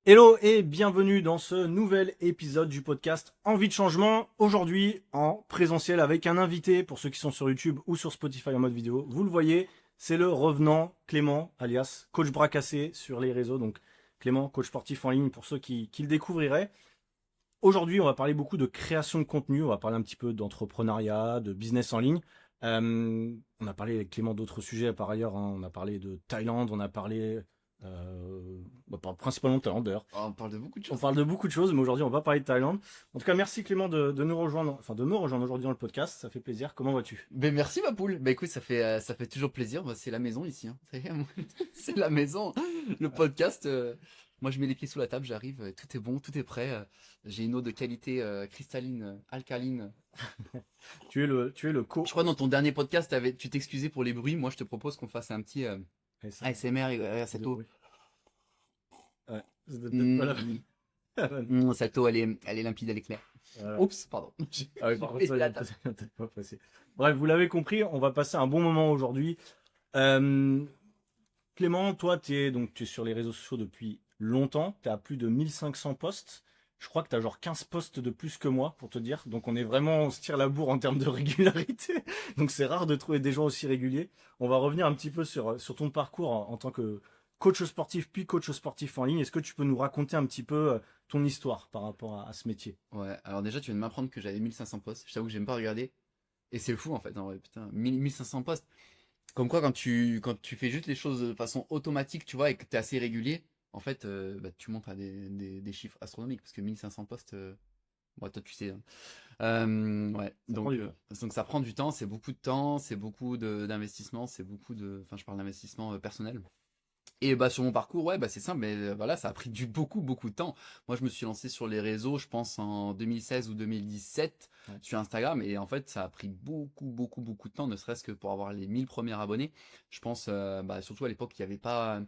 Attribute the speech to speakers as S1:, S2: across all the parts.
S1: Hello et bienvenue dans ce nouvel épisode du podcast Envie de changement. Aujourd'hui en présentiel avec un invité pour ceux qui sont sur YouTube ou sur Spotify en mode vidéo. Vous le voyez, c'est le revenant Clément alias Coach Bracassé sur les réseaux. Donc Clément, coach sportif en ligne pour ceux qui le découvriraient. Aujourd'hui, on va parler beaucoup de création de contenu. On va parler un petit peu d'entrepreneuriat, de business en ligne. On a parlé avec Clément d'autres sujets par ailleurs, hein. On a parlé de Thaïlande, on a parlé principalement de Thaïlande d'ailleurs.
S2: Oh, on parle de beaucoup de
S1: On
S2: choses.
S1: parle de beaucoup de choses, mais aujourd'hui, on va pas parler de Thaïlande. En tout cas, merci Clément de nous rejoindre, enfin de me rejoindre aujourd'hui dans le podcast. Ça fait plaisir. Comment vas-tu?
S2: Ben merci ma poule. Ben écoute, ça fait toujours plaisir. Moi, c'est la maison ici, hein. Ça y est, moi, c'est la maison. Le podcast, moi je mets les pieds sous la table, j'arrive, tout est bon, tout est prêt. J'ai une eau de qualité cristalline, alcaline.
S1: Tu es le
S2: Je crois dans ton dernier podcast, tu t'excusais pour les bruits. Moi, je te propose qu'on fasse un petit
S1: ça.
S2: ASMR cette eau.
S1: Oui. Ouais. C'était peut-être pas la
S2: Mm,
S1: bonne.
S2: cette eau, elle est limpide, elle est claire.
S1: Voilà.
S2: Oups, pardon.
S1: Ah oui, par contre, ça,
S2: J'ai
S1: il y a
S2: la table.
S1: peut-être pas passé. Bref, vous l'avez compris, on va passer un bon moment aujourd'hui. Euh, Clément, toi, tu es sur les réseaux sociaux depuis longtemps. Tu as plus de 1500 posts. Je crois que tu as genre 15 posts de plus que moi, pour te dire. Donc on se tire la bourre en termes de régularité. Donc c'est rare de trouver des gens aussi réguliers. On va revenir un petit peu sur ton parcours en tant que coach sportif, puis coach sportif en ligne. Est-ce que tu peux nous raconter un petit peu ton histoire par rapport à ce métier?
S2: Ouais, alors déjà, tu viens de m'apprendre que j'avais 1500 posts. Je t'avoue que j'aime pas regarder. Et c'est fou en fait, en vrai, putain, 1500 posts. Comme quoi, quand tu fais juste les choses de façon automatique, tu vois, et que tu es assez régulier, en fait, bah, tu montes à des chiffres astronomiques. Parce que 1500 postes, bon, toi, tu sais, hein. Ouais,
S1: Ça prend du temps.
S2: donc ça prend du temps, c'est beaucoup de temps, c'est beaucoup d'investissement, c'est beaucoup de. Enfin, je parle d'investissement personnel. Et bah sur mon parcours, ouais, bah c'est simple, mais voilà, ça a pris beaucoup de temps. Moi, je me suis lancé sur les réseaux, je pense en 2016 ou 2017
S1: Ouais.
S2: sur Instagram, et en fait, ça a pris beaucoup de temps, ne serait-ce que pour avoir les 1000 premiers abonnés. Je pense, bah, surtout à l'époque, il n'y avait pas,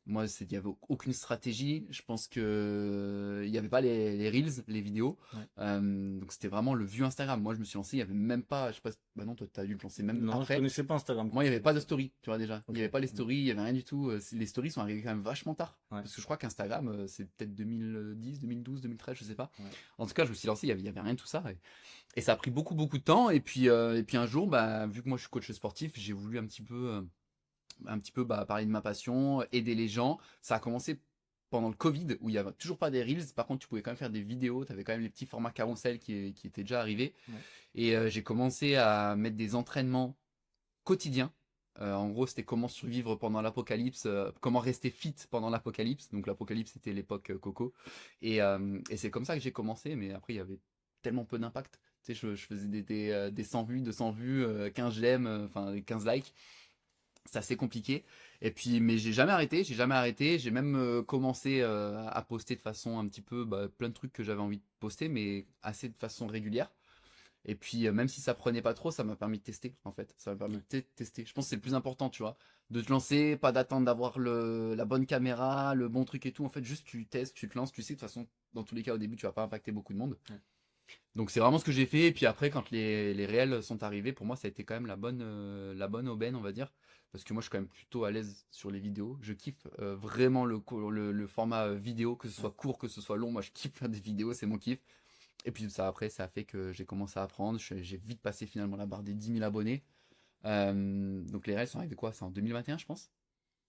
S2: il n'y avait aucune stratégie. Je pense que il n'y avait pas les reels, les vidéos.
S1: Ouais.
S2: Donc c'était vraiment le vieux Instagram. Moi, je me suis lancé, il y avait même pas, je sais pas, bah non, toi, t'as dû te lancer même
S1: Non, je
S2: après.
S1: connaissais pas Instagram quand
S2: Moi, il n'y
S1: tu
S2: avait
S1: t'es
S2: pas de
S1: lancé.
S2: story, tu vois déjà. Il n'y
S1: Ok.
S2: avait pas les stories, il n'y avait rien du tout. Les stories sont arrivées quand même vachement tard.
S1: Ouais.
S2: Parce que je crois qu'Instagram, c'est peut-être 2010, 2012, 2013, je sais pas.
S1: Ouais.
S2: En tout cas, je me suis lancé, il y avait rien de tout ça. Et ça a pris beaucoup de temps. Et puis un jour, bah, vu que moi je suis coach sportif, j'ai voulu un petit peu bah, parler de ma passion, aider les gens. Ça a commencé pendant le Covid, où il n'y avait toujours pas des Reels. Par contre, tu pouvais quand même faire des vidéos. Tu avais quand même les petits formats carousel qui étaient déjà arrivés.
S1: Ouais.
S2: Et j'ai commencé à mettre des entraînements quotidien. En gros, c'était comment survivre pendant l'apocalypse, comment rester fit pendant l'apocalypse. Donc l'apocalypse, c'était l'époque Coco. Et c'est comme ça que j'ai commencé, mais après, il y avait tellement peu d'impact. Tu sais, je faisais des 100 vues, 200 vues, 15 j'aime, enfin 15 likes. C'est assez compliqué. Et puis, mais j'ai jamais arrêté, j'ai jamais arrêté. J'ai même commencé à poster de façon un petit peu, bah, plein de trucs que j'avais envie de poster, mais assez de façon régulière. Et puis, même si ça prenait pas trop, ça m'a permis de tester, en fait. Ça m'a permis
S1: Ouais.
S2: de tester. Je pense que c'est le plus important, tu vois. De te lancer, pas d'attendre d'avoir la bonne caméra, le bon truc et tout. En fait, juste tu testes, tu te lances. Tu sais, de toute façon, dans tous les cas, au début, tu vas pas impacter beaucoup de monde.
S1: Ouais.
S2: Donc, c'est vraiment ce que j'ai fait. Et puis après, quand les réels sont arrivés, pour moi, ça a été quand même la bonne aubaine, on va dire. Parce que moi, je suis quand même plutôt à l'aise sur les vidéos. Je kiffe vraiment le format vidéo, que ce
S1: Ouais.
S2: soit court, que ce soit long. Moi, je kiffe faire des vidéos, c'est mon kiff. Et puis ça, après, ça a fait que j'ai commencé à apprendre. J'ai vite passé finalement la barre des 10 000 abonnés. Donc les réels sont arrivés quoi? C'est en 2021, je pense.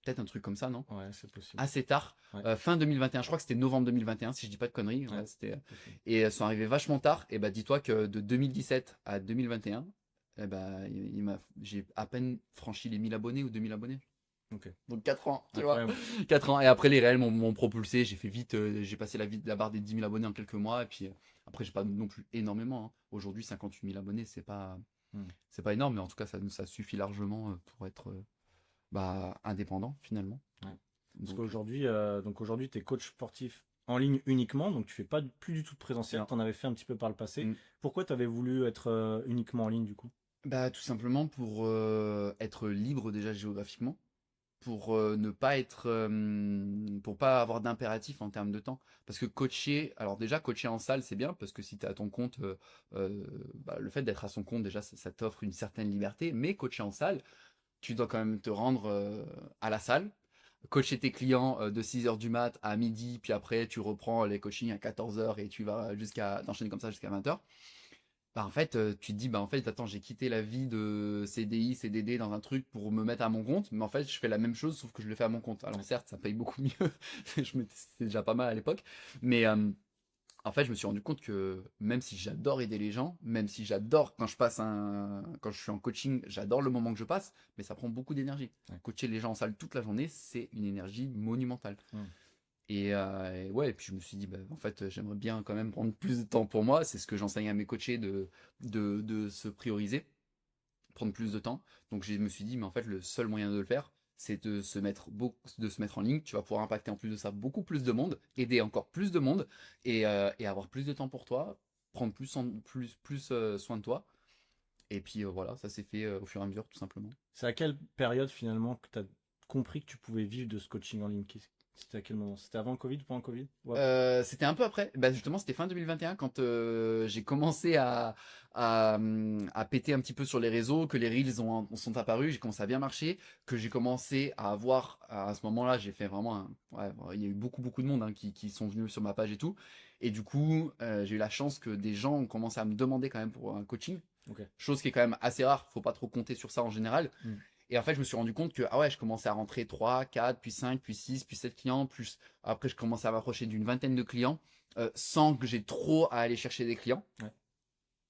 S2: Peut-être un truc comme ça, non?
S1: Ouais, c'est possible.
S2: Assez tard.
S1: Ouais.
S2: Fin 2021, je crois que c'était novembre 2021, si je dis pas de conneries.
S1: Ouais.
S2: Ouais, c'était.
S1: Tout à fait.
S2: Et elles sont arrivées vachement tard. Et bah dis-toi que de 2017 à 2021, eh bah, j'ai à peine franchi les 1000 abonnés ou 2000 abonnés.
S1: Ok.
S2: Donc 4 ans, tu vois.
S1: Incroyable.
S2: 4 ans. Et après, les réels m'ont propulsé. J'ai fait vite. J'ai passé la barre des 10 000 abonnés en quelques mois. Et puis après, j'ai pas non plus énormément, hein. Aujourd'hui, 58 000 abonnés,
S1: Hmm.
S2: c'est pas énorme. Mais en tout cas, ça suffit largement pour être bah, indépendant finalement.
S1: Ouais. Parce
S2: Donc,
S1: qu'aujourd'hui, tu es coach sportif en ligne uniquement, donc tu fais pas plus du tout de présentiel.
S2: non.
S1: Tu en avais fait un petit peu par le passé.
S2: Mm.
S1: Pourquoi tu avais voulu être uniquement en ligne du coup?
S2: Bah, tout simplement pour être libre déjà géographiquement. Pour ne pas être pour pas avoir d'impératif en termes de temps, parce que coacher, alors déjà coacher en salle c'est bien parce que si tu es à ton compte, bah, le fait d'être à son compte déjà ça t'offre une certaine liberté, mais coacher en salle tu dois quand même te rendre à la salle, coacher tes clients de 6h du mat à midi, puis après tu reprends les coachings à 14h et tu vas t'enchaîner comme ça jusqu'à 20h. Bah en fait, tu te dis, bah en fait, attends, j'ai quitté la vie de CDI, CDD dans un truc pour me mettre à mon compte, mais en fait, je fais la même chose, sauf que je le fais à mon compte. Alors certes, ça paye beaucoup mieux, c'était déjà pas mal à l'époque, mais en fait, je me suis rendu compte que même si j'adore aider les gens, même si j'adore quand je suis en coaching, j'adore le moment que je passe, mais ça prend beaucoup d'énergie.
S1: Ouais.
S2: Coacher les gens en salle toute la journée, c'est une énergie monumentale.
S1: Mm.
S2: Et ouais, et puis je me suis dit, bah, en fait, j'aimerais bien quand même prendre plus de temps pour moi. C'est ce que j'enseigne à mes coachés de se prioriser, prendre plus de temps. Donc je me suis dit, mais en fait, le seul moyen de le faire, c'est de se mettre en ligne. Tu vas pouvoir impacter en plus de ça beaucoup plus de monde, aider encore plus de monde et avoir plus de temps pour toi, prendre plus soin de toi. Et puis voilà, ça s'est fait au fur et à mesure, tout simplement.
S1: C'est à quelle période finalement que tu as compris que tu pouvais vivre de ce coaching en ligne? C'était à quel moment? C'était avant le Covid ou pendant le Covid? Ouais.
S2: C'était un peu après. Bah, justement, c'était fin 2021 quand j'ai commencé à péter un petit peu sur les réseaux, que les reels sont apparus, j'ai commencé à bien marcher, que j'ai commencé à avoir, à ce moment-là, j'ai fait vraiment ouais, il y a eu beaucoup de monde hein, qui sont venus sur ma page et tout. Et du coup, j'ai eu la chance que des gens ont commencé à me demander quand même pour un coaching.
S1: Ok.
S2: Chose qui est quand même assez rare, faut pas trop compter sur ça en général.
S1: Mm.
S2: Et en fait, je me suis rendu compte que ah ouais, je commençais à rentrer 3, 4, puis 5, puis 6, puis 7 clients, plus après je commençais à m'approcher d'une vingtaine de clients sans que j'ai trop à aller chercher des clients.
S1: Ouais.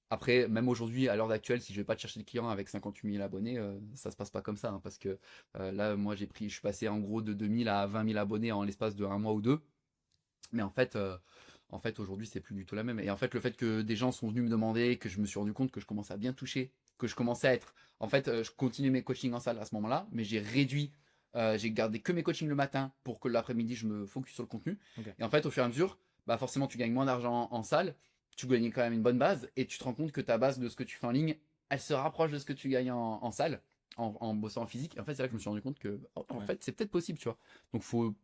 S2: Après, même aujourd'hui, à l'heure actuelle, si je vais pas te chercher des clients avec 58 000 abonnés, ça se passe pas comme ça. Hein, parce que là, moi, je suis passé en gros de 2000 à 20 000 abonnés en l'espace de un mois ou deux. Mais en fait, aujourd'hui, c'est plus du tout la même. Et en fait, le fait que des gens sont venus me demander, que je me suis rendu compte que je commençais à bien toucher, que je commençais à être. En fait, je continuais mes coachings en salle à ce moment-là, mais j'ai réduit. J'ai gardé que mes coachings le matin pour que l'après-midi, je me focus sur le contenu.
S1: Ok.
S2: Et en fait, au fur et à mesure, bah forcément, tu gagnes moins d'argent en salle, tu gagnes quand même une bonne base, et tu te rends compte que ta base de ce que tu fais en ligne, elle se rapproche de ce que tu gagnes en salle, en bossant en physique. Et en fait, c'est là que je me suis rendu compte que, en
S1: Ouais.
S2: fait, c'est peut-être possible, tu vois. Donc, faut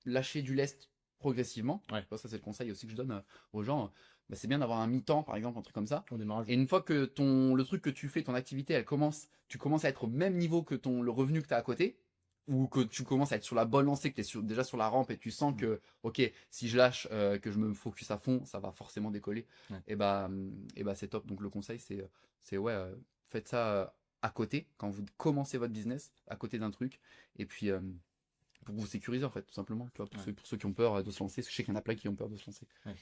S2: lâcher du lest progressivement.
S1: Ouais.
S2: Ça, c'est le conseil aussi que je donne aux gens. Bah, c'est bien d'avoir un mi-temps, par exemple, un truc comme ça.
S1: Au démarrage.
S2: Et une fois que le truc que tu fais, ton activité, tu commences à être au même niveau que le revenu que tu as à côté, ou que tu commences à être sur la bonne lancée, que tu es déjà sur la rampe et tu sens que, ok, si je lâche, que je me focus à fond, ça va forcément décoller.
S1: Ouais.
S2: Et bah c'est top. Donc le conseil, c'est ouais, faites ça à côté, quand vous commencez votre business, à côté d'un truc. Et puis, pour vous sécuriser en fait, tout simplement, tu vois,
S1: Ouais.
S2: pour ceux qui ont peur de se lancer. Je sais qu'il y en a plein qui ont peur de se lancer.
S1: Ouais.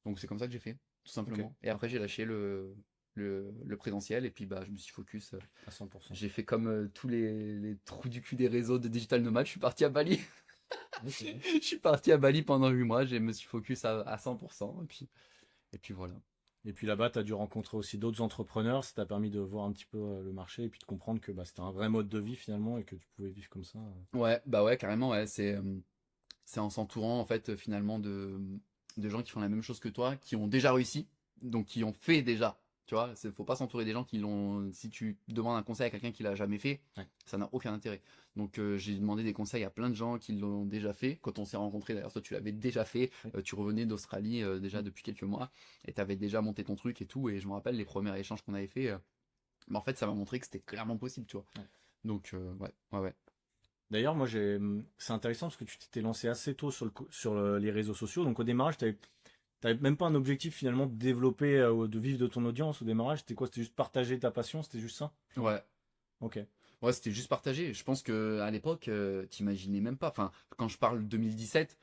S2: Donc c'est comme ça que j'ai fait, tout simplement.
S1: Ok.
S2: Et après j'ai lâché le présentiel et puis bah je me suis focus.
S1: À 100%.
S2: J'ai fait comme tous les trous du cul des réseaux de digital nomade, je suis parti à Bali.
S1: Oui, c'est vrai.
S2: Je suis parti à Bali pendant 8 mois, je me suis focus à 100% et puis voilà.
S1: Et puis là-bas, tu as dû rencontrer aussi d'autres entrepreneurs. Ça t'a permis de voir un petit peu le marché et puis de comprendre que bah, c'était un vrai mode de vie finalement et que tu pouvais vivre comme ça.
S2: Ouais, bah ouais, carrément, ouais, c'est en s'entourant en fait finalement de gens qui font la même chose que toi, qui ont déjà réussi, donc qui ont fait déjà. Tu vois, faut pas s'entourer des gens qui l'ont. Si tu demandes un conseil à quelqu'un qui l'a jamais fait,
S1: Ouais.
S2: ça n'a aucun intérêt. Donc j'ai demandé des conseils à plein de gens qui l'ont déjà fait. Quand on s'est rencontrés, d'ailleurs, toi tu l'avais déjà fait.
S1: Ouais.
S2: Tu revenais d'Australie déjà depuis quelques mois et tu avais déjà monté ton truc et tout. Et je me rappelle les premiers échanges qu'on avait fait. Mais en fait, ça m'a montré que c'était clairement possible, tu vois.
S1: Ouais.
S2: Donc ouais.
S1: D'ailleurs, moi, c'est intéressant parce que tu t'étais lancé assez tôt sur les réseaux sociaux. Donc au démarrage, t'avais même pas un objectif finalement de développer, de vivre de ton audience au démarrage. C'était quoi? C'était juste partager ta passion? C'était juste ça?
S2: Ouais.
S1: Ok.
S2: Ouais, c'était juste partagé. Je pense que à l'époque, t'imaginais même pas. Enfin, quand je parle de 2017,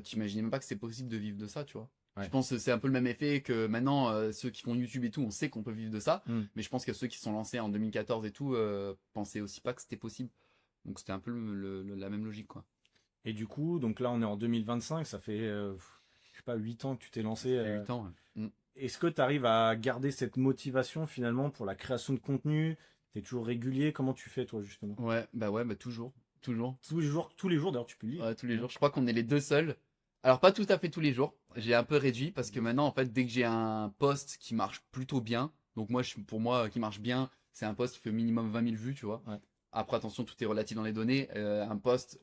S2: t'imaginais même pas que c'est possible de vivre de ça, tu vois.
S1: Ouais.
S2: Je pense que c'est un peu le même effet que maintenant, ceux qui font YouTube et tout, on sait qu'on peut vivre de ça.
S1: Mm.
S2: Mais je pense que ceux qui se sont lancés en 2014 et tout, pensaient aussi pas que c'était possible. Donc c'était un peu la même logique, quoi.
S1: Et du coup, donc là, on est en 2025. Ça fait, je sais pas, 8 ans que tu t'es lancé.
S2: Ça fait 8 ans. Ouais.
S1: Est-ce que tu arrives à garder cette motivation finalement pour la création de contenu? T'es toujours régulier? Comment tu fais toi justement?
S2: Ouais, bah toujours. Toujours.
S1: Tous les jours d'ailleurs, tu publies.
S2: Ouais, tous les jours. Je crois qu'on est les deux seuls. Alors, pas tout à fait tous les jours. J'ai un peu réduit parce que maintenant, en fait, dès que j'ai un post qui marche plutôt bien, donc pour moi, qui marche bien, c'est un post qui fait au minimum 20 000 vues, tu vois.
S1: Ouais.
S2: Après, attention, tout est relatif dans les données. Un post,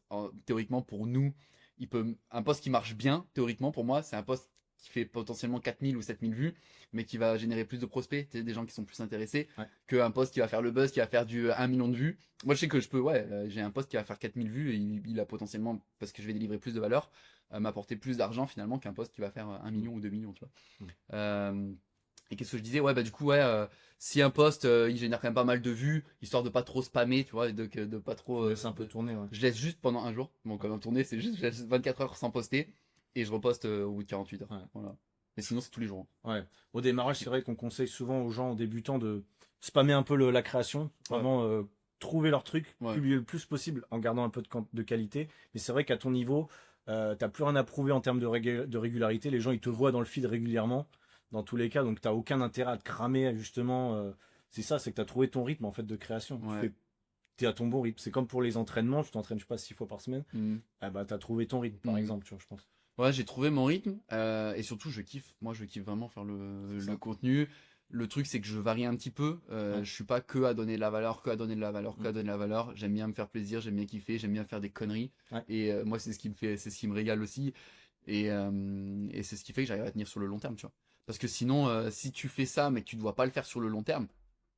S2: théoriquement, pour nous, un post qui marche bien, théoriquement, pour moi, c'est un post qui fait potentiellement 4000 ou 7000 vues, mais qui va générer plus de prospects, des gens qui sont plus intéressés, qu'un post qui va faire le buzz, qui va faire du 1 million de vues. Moi, je sais que j'ai un post qui va faire 4000 vues et il a potentiellement, parce que je vais délivrer plus de valeur, m'apporter plus d'argent finalement qu'un post qui va faire 1 million ou 2 millions, tu vois. Et qu'est-ce que je disais? Du coup, si un post il génère quand même pas mal de vues, histoire de pas trop spammer, tu vois, et de pas trop.
S1: C'est un peu tourné,
S2: Je laisse juste pendant un jour. Bon, quand même tourner, c'est juste, je laisse 24 heures sans poster et je reposte au bout de 48 heures. Voilà. Mais sinon, c'est tous les jours.
S1: Ouais. Au démarrage, c'est vrai qu'on conseille souvent aux gens, aux débutants, de spammer un peu la création. Vraiment, trouver leur truc, publier le plus possible en gardant un peu de qualité. Mais c'est vrai qu'à ton niveau, t'as plus rien à prouver en termes de régularité. Les gens, ils te voient dans le feed régulièrement, dans tous les cas. Donc, t'as aucun intérêt à te cramer, justement. C'est ça, c'est que t'as trouvé ton rythme, en fait, de création. T'es à ton bon rythme. C'est comme pour les entraînements. Tu t'entraînes, je sais pas, 6 fois par semaine. T'as trouvé ton rythme, par exemple, tu vois, je pense.
S2: Ouais, j'ai trouvé mon rythme et surtout je kiffe. Moi, je kiffe vraiment faire le contenu. Le truc, c'est que je varie un petit peu. Je suis pas que à donner de la valeur, que à donner de la valeur, que à donner de la valeur. J'aime bien me faire plaisir, j'aime bien kiffer, j'aime bien faire des conneries. Et moi, c'est ce qui me fait, c'est ce qui me régale aussi. Et c'est ce qui fait que j'arrive à tenir sur le long terme, tu vois. Parce que sinon, si tu fais ça, mais que tu dois pas le faire sur le long terme,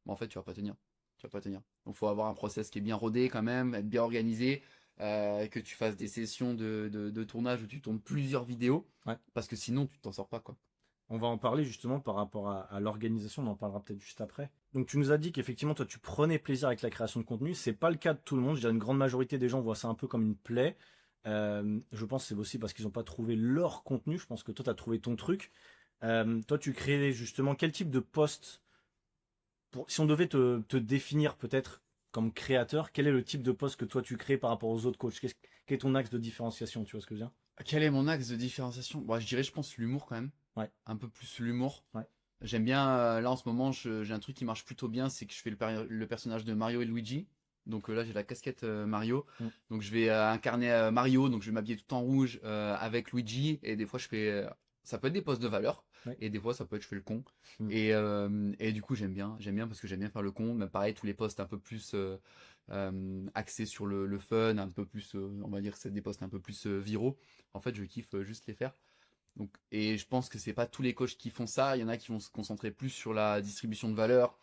S2: en fait, tu vas pas tenir. Tu vas pas tenir. Donc, faut avoir un process qui est bien rodé quand même, être bien organisé. Que tu fasses des sessions de tournage où tu tournes plusieurs vidéos, parce que sinon tu t'en sors pas, quoi.
S1: On va en parler justement par rapport à l'organisation, on en parlera peut-être juste après. Donc tu nous as dit qu'effectivement toi tu prenais plaisir avec la création de contenu, c'est pas le cas de tout le monde, je dirais une grande majorité des gens voient ça un peu comme une plaie. Je pense que c'est aussi parce qu'ils n'ont pas trouvé leur contenu, je pense que toi tu as trouvé ton truc. Toi tu crées justement quel type de post si on devait te définir peut-être comme créateur, quel est le type de post que toi tu crées par rapport aux autres coachs? Quel est ton axe de différenciation, tu vois ce que je veux dire?
S2: Quel est mon axe de différenciation? Je dirais, je pense, l'humour quand même. Un peu plus l'humour. J'aime bien, là en ce moment, j'ai un truc qui marche plutôt bien, c'est que je fais le personnage de Mario et Luigi. Donc là, j'ai la casquette Mario. Donc je vais incarner Mario, donc je vais m'habiller tout en rouge avec Luigi. Et des fois, ça peut être des posts de valeur. Et des fois, ça peut être je fais le con. Et du coup, j'aime bien parce que j'aime bien faire le con. Mais pareil, tous les posts un peu plus axés sur le fun, un peu plus, on va dire, c'est des posts un peu plus viraux. En fait, je kiffe juste les faire. Donc, et je pense que c'est pas tous les coachs qui font ça. Il y en a qui vont se concentrer plus sur la distribution de valeur.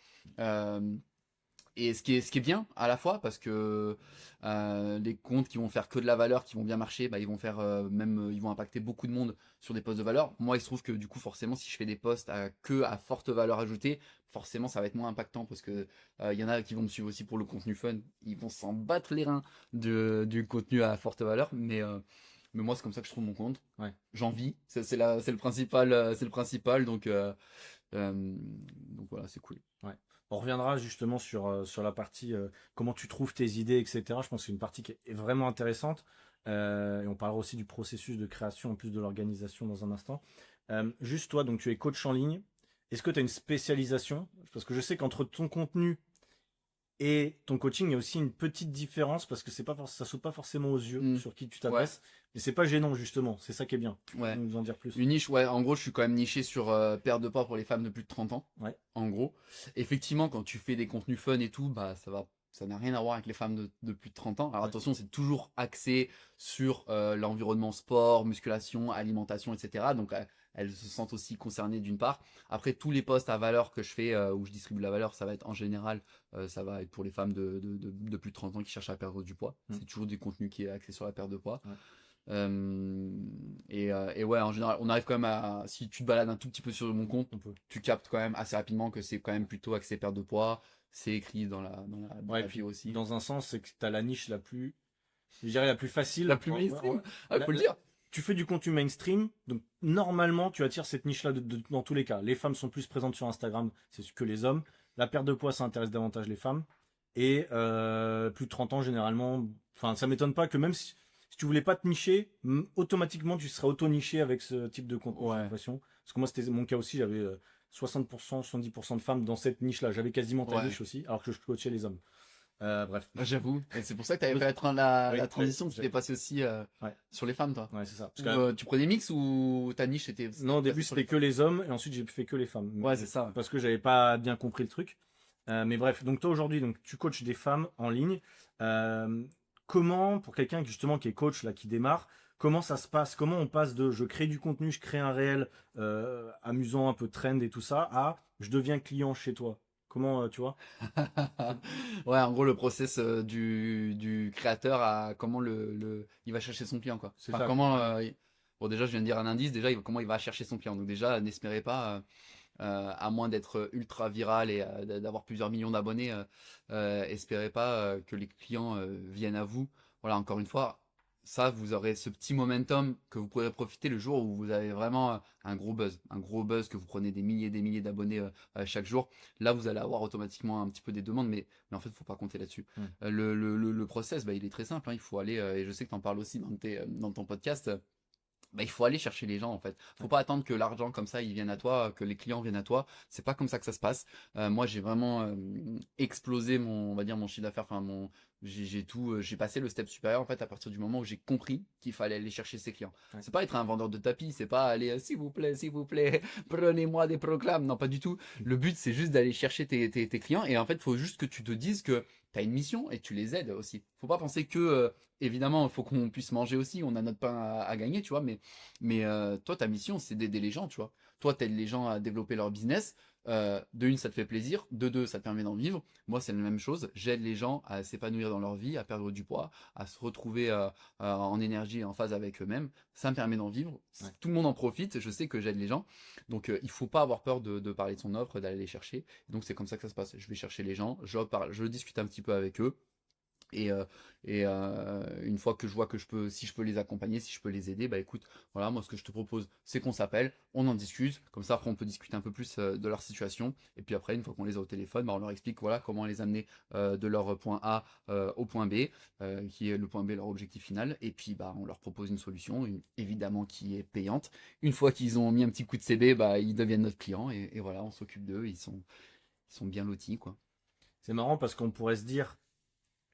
S2: Et ce qui est bien à la fois, parce que les comptes qui vont faire que de la valeur, qui vont bien marcher, ils vont faire ils vont impacter beaucoup de monde sur des posts de valeur. Moi, il se trouve que du coup, forcément, si je fais des posts à forte valeur ajoutée, forcément, ça va être moins impactant parce que y en a qui vont me suivre aussi pour le contenu fun. Ils vont s'en battre les reins du contenu à forte valeur, mais moi, c'est comme ça que je trouve mon compte. J'en vis, c'est le principal, donc voilà, c'est cool.
S1: On reviendra justement sur la partie comment tu trouves tes idées, etc. Je pense que c'est une partie qui est vraiment intéressante. Et on parlera aussi du processus de création en plus de l'organisation dans un instant. Juste toi, donc tu es coach en ligne. Est-ce que tu as une spécialisation? Parce que je sais qu'entre ton contenu et ton coaching, il y a aussi une petite différence parce que ça saute pas forcément aux yeux sur qui tu t'adresses. Mais c'est pas gênant justement, c'est ça qui est bien. Tu peux nous en dire plus?
S2: Une niche, en gros, je suis quand même niché sur perte de poids pour les femmes de plus de 30 ans. En gros. Effectivement, quand tu fais des contenus fun et tout, ça n'a rien à voir avec les femmes de plus de 30 ans. Alors attention, c'est toujours axé sur l'environnement sport, musculation, alimentation, etc. Donc elles se sentent aussi concernées d'une part. Après, tous les posts à valeur que je fais, où je distribue la valeur, ça va être en général, ça va être pour les femmes de plus de 30 ans qui cherchent à perdre du poids. C'est toujours du contenu qui est axé sur la perte de poids. En général, on arrive quand même à, si tu te balades un tout petit peu sur mon compte, tu captes quand même assez rapidement que c'est quand même plutôt axé perte de poids. C'est écrit dans la bio aussi.
S1: Dans un sens, c'est que tu as la niche je dirais la plus facile.
S2: La plus mainstream. Faut le dire.
S1: Tu fais du contenu mainstream, donc normalement tu attires cette niche-là dans tous les cas. Les femmes sont plus présentes sur Instagram, c'est que les hommes. La perte de poids, ça intéresse davantage les femmes. Et plus de 30 ans, généralement, enfin ça m'étonne pas que même si tu voulais pas te nicher, automatiquement tu serais auto-niché avec ce type de contenu, j'ai l'impression. Parce que moi c'était mon cas aussi, j'avais 60%, 70% de femmes dans cette niche-là. J'avais quasiment ta niche aussi, alors que je coachais les hommes. Bref.
S2: J'avoue. Et c'est pour ça que tu avais fait la transition, tu t'es passé aussi sur les femmes, toi.
S1: Ouais, c'est ça.
S2: Tu prenais mix ou ta niche était...
S1: Non, au début c'était que les hommes et ensuite j'ai fait que les femmes.
S2: Ouais, c'est ça.
S1: Parce que j'avais pas bien compris le truc. Mais bref, donc toi aujourd'hui, donc tu coaches des femmes en ligne. Comment, pour quelqu'un justement qui est coach là, qui démarre, Comment ça se passe? Comment on passe de je crée du contenu, je crée un réel amusant, un peu trend et tout ça, à je deviens client chez toi? Comment, tu vois?
S2: Ouais, en gros, le process du créateur à comment il va chercher son client, quoi.
S1: C'est
S2: Enfin,
S1: ça.
S2: comment. Bon, déjà, je viens de dire un indice. Déjà, comment il va chercher son client. Donc, déjà, n'espérez pas, à moins d'être ultra viral et d'avoir plusieurs millions d'abonnés, espérez pas que les clients viennent à vous. Voilà, encore une fois, ça, vous aurez ce petit momentum que vous pourrez profiter le jour où vous avez vraiment un gros buzz que vous prenez des milliers d'abonnés chaque jour. Là, vous allez avoir automatiquement un petit peu des demandes, mais en fait, faut pas compter là-dessus.
S1: Hmm.
S2: Le process, bah, il est très simple, hein. Il faut aller, et je sais que tu en parles aussi dans ton podcast. Bah, il faut aller chercher les gens en fait. Faut
S1: Ouais.
S2: pas attendre que l'argent comme ça il vienne à toi, que les clients viennent à toi. C'est pas comme ça que ça se passe. Moi j'ai vraiment explosé on va dire mon chiffre d'affaires. Enfin j'ai tout, j'ai passé le step supérieur en fait à partir du moment où j'ai compris qu'il fallait aller chercher ses clients.
S1: Ouais.
S2: C'est pas être un vendeur de tapis, c'est pas aller s'il vous plaît, prenez-moi des proclames. Non pas du tout. Le but c'est juste d'aller chercher tes clients et en fait faut juste que tu te dises que t'as une mission et tu les aides aussi. Faut pas penser que évidemment, il faut qu'on puisse manger aussi, on a notre pain à gagner, tu vois, mais toi, ta mission, c'est d'aider les gens, tu vois. Toi, t'aides les gens à développer leur business. De une, ça te fait plaisir. De deux, ça te permet d'en vivre. Moi, c'est la même chose. J'aide les gens à s'épanouir dans leur vie, à perdre du poids, à se retrouver en énergie et en phase avec eux-mêmes. Ça me permet d'en vivre.
S1: Ouais.
S2: Tout le monde en profite. Je sais que j'aide les gens. Donc, il faut pas avoir peur de parler de son offre, d'aller les chercher. Donc, c'est comme ça que ça se passe. Je vais chercher les gens, je discute un petit peu avec eux. Et, une fois que je vois que si je peux les accompagner, si je peux les aider, bah écoute, voilà, moi ce que je te propose, c'est qu'on s'appelle, on en discute, comme ça après on peut discuter un peu plus de leur situation, et puis après une fois qu'on les a au téléphone, bah, on leur explique voilà comment les amener de leur point A au point B, qui est le point B leur objectif final, et puis bah on leur propose une solution, évidemment qui est payante. Une fois qu'ils ont mis un petit coup de CB, bah ils deviennent notre client, et voilà, on s'occupe d'eux, ils sont bien lotis quoi.
S1: C'est marrant parce qu'on pourrait se dire,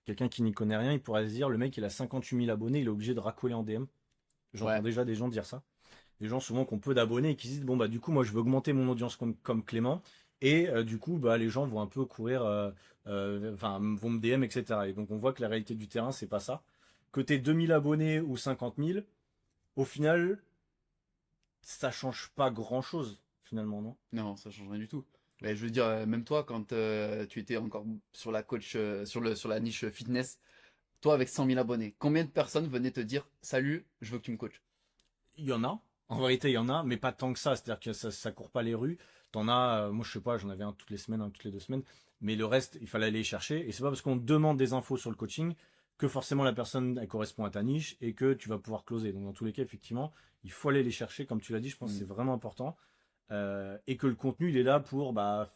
S1: quelqu'un qui n'y connaît rien, il pourrait se dire, le mec il a 58 000 abonnés, il est obligé de racoler en DM. J'entends
S2: Ouais.
S1: déjà des gens dire ça. Des gens souvent qui ont peu d'abonnés et qui se disent bon bah du coup moi je veux augmenter mon audience comme Clément et du coup bah les gens vont un peu courir enfin vont me DM etc. Et donc on voit que la réalité du terrain c'est pas ça. Que t'aies 2000 abonnés ou 50 000, au final ça change pas grand chose finalement, non?
S2: Non, ça change rien du tout. Mais je veux dire, même toi, quand tu étais encore sur la coach, sur la niche fitness, toi avec 100 000 abonnés, combien de personnes venaient te dire, salut, je veux que tu me coaches?
S1: Il y en a. En vérité, il y en a, mais pas tant que ça. C'est-à-dire que ça court pas les rues. T'en as, moi je sais pas, j'en avais un toutes les semaines, un toutes les 2 semaines. Mais le reste, il fallait aller les chercher. Et c'est pas parce qu'on demande des infos sur le coaching que forcément la personne elle correspond à ta niche et que tu vas pouvoir closer. Donc dans tous les cas, effectivement, il faut aller les chercher, comme tu l'as dit. Je pense que
S2: Mm.
S1: c'est vraiment important. Et que le contenu, il est là pour bah,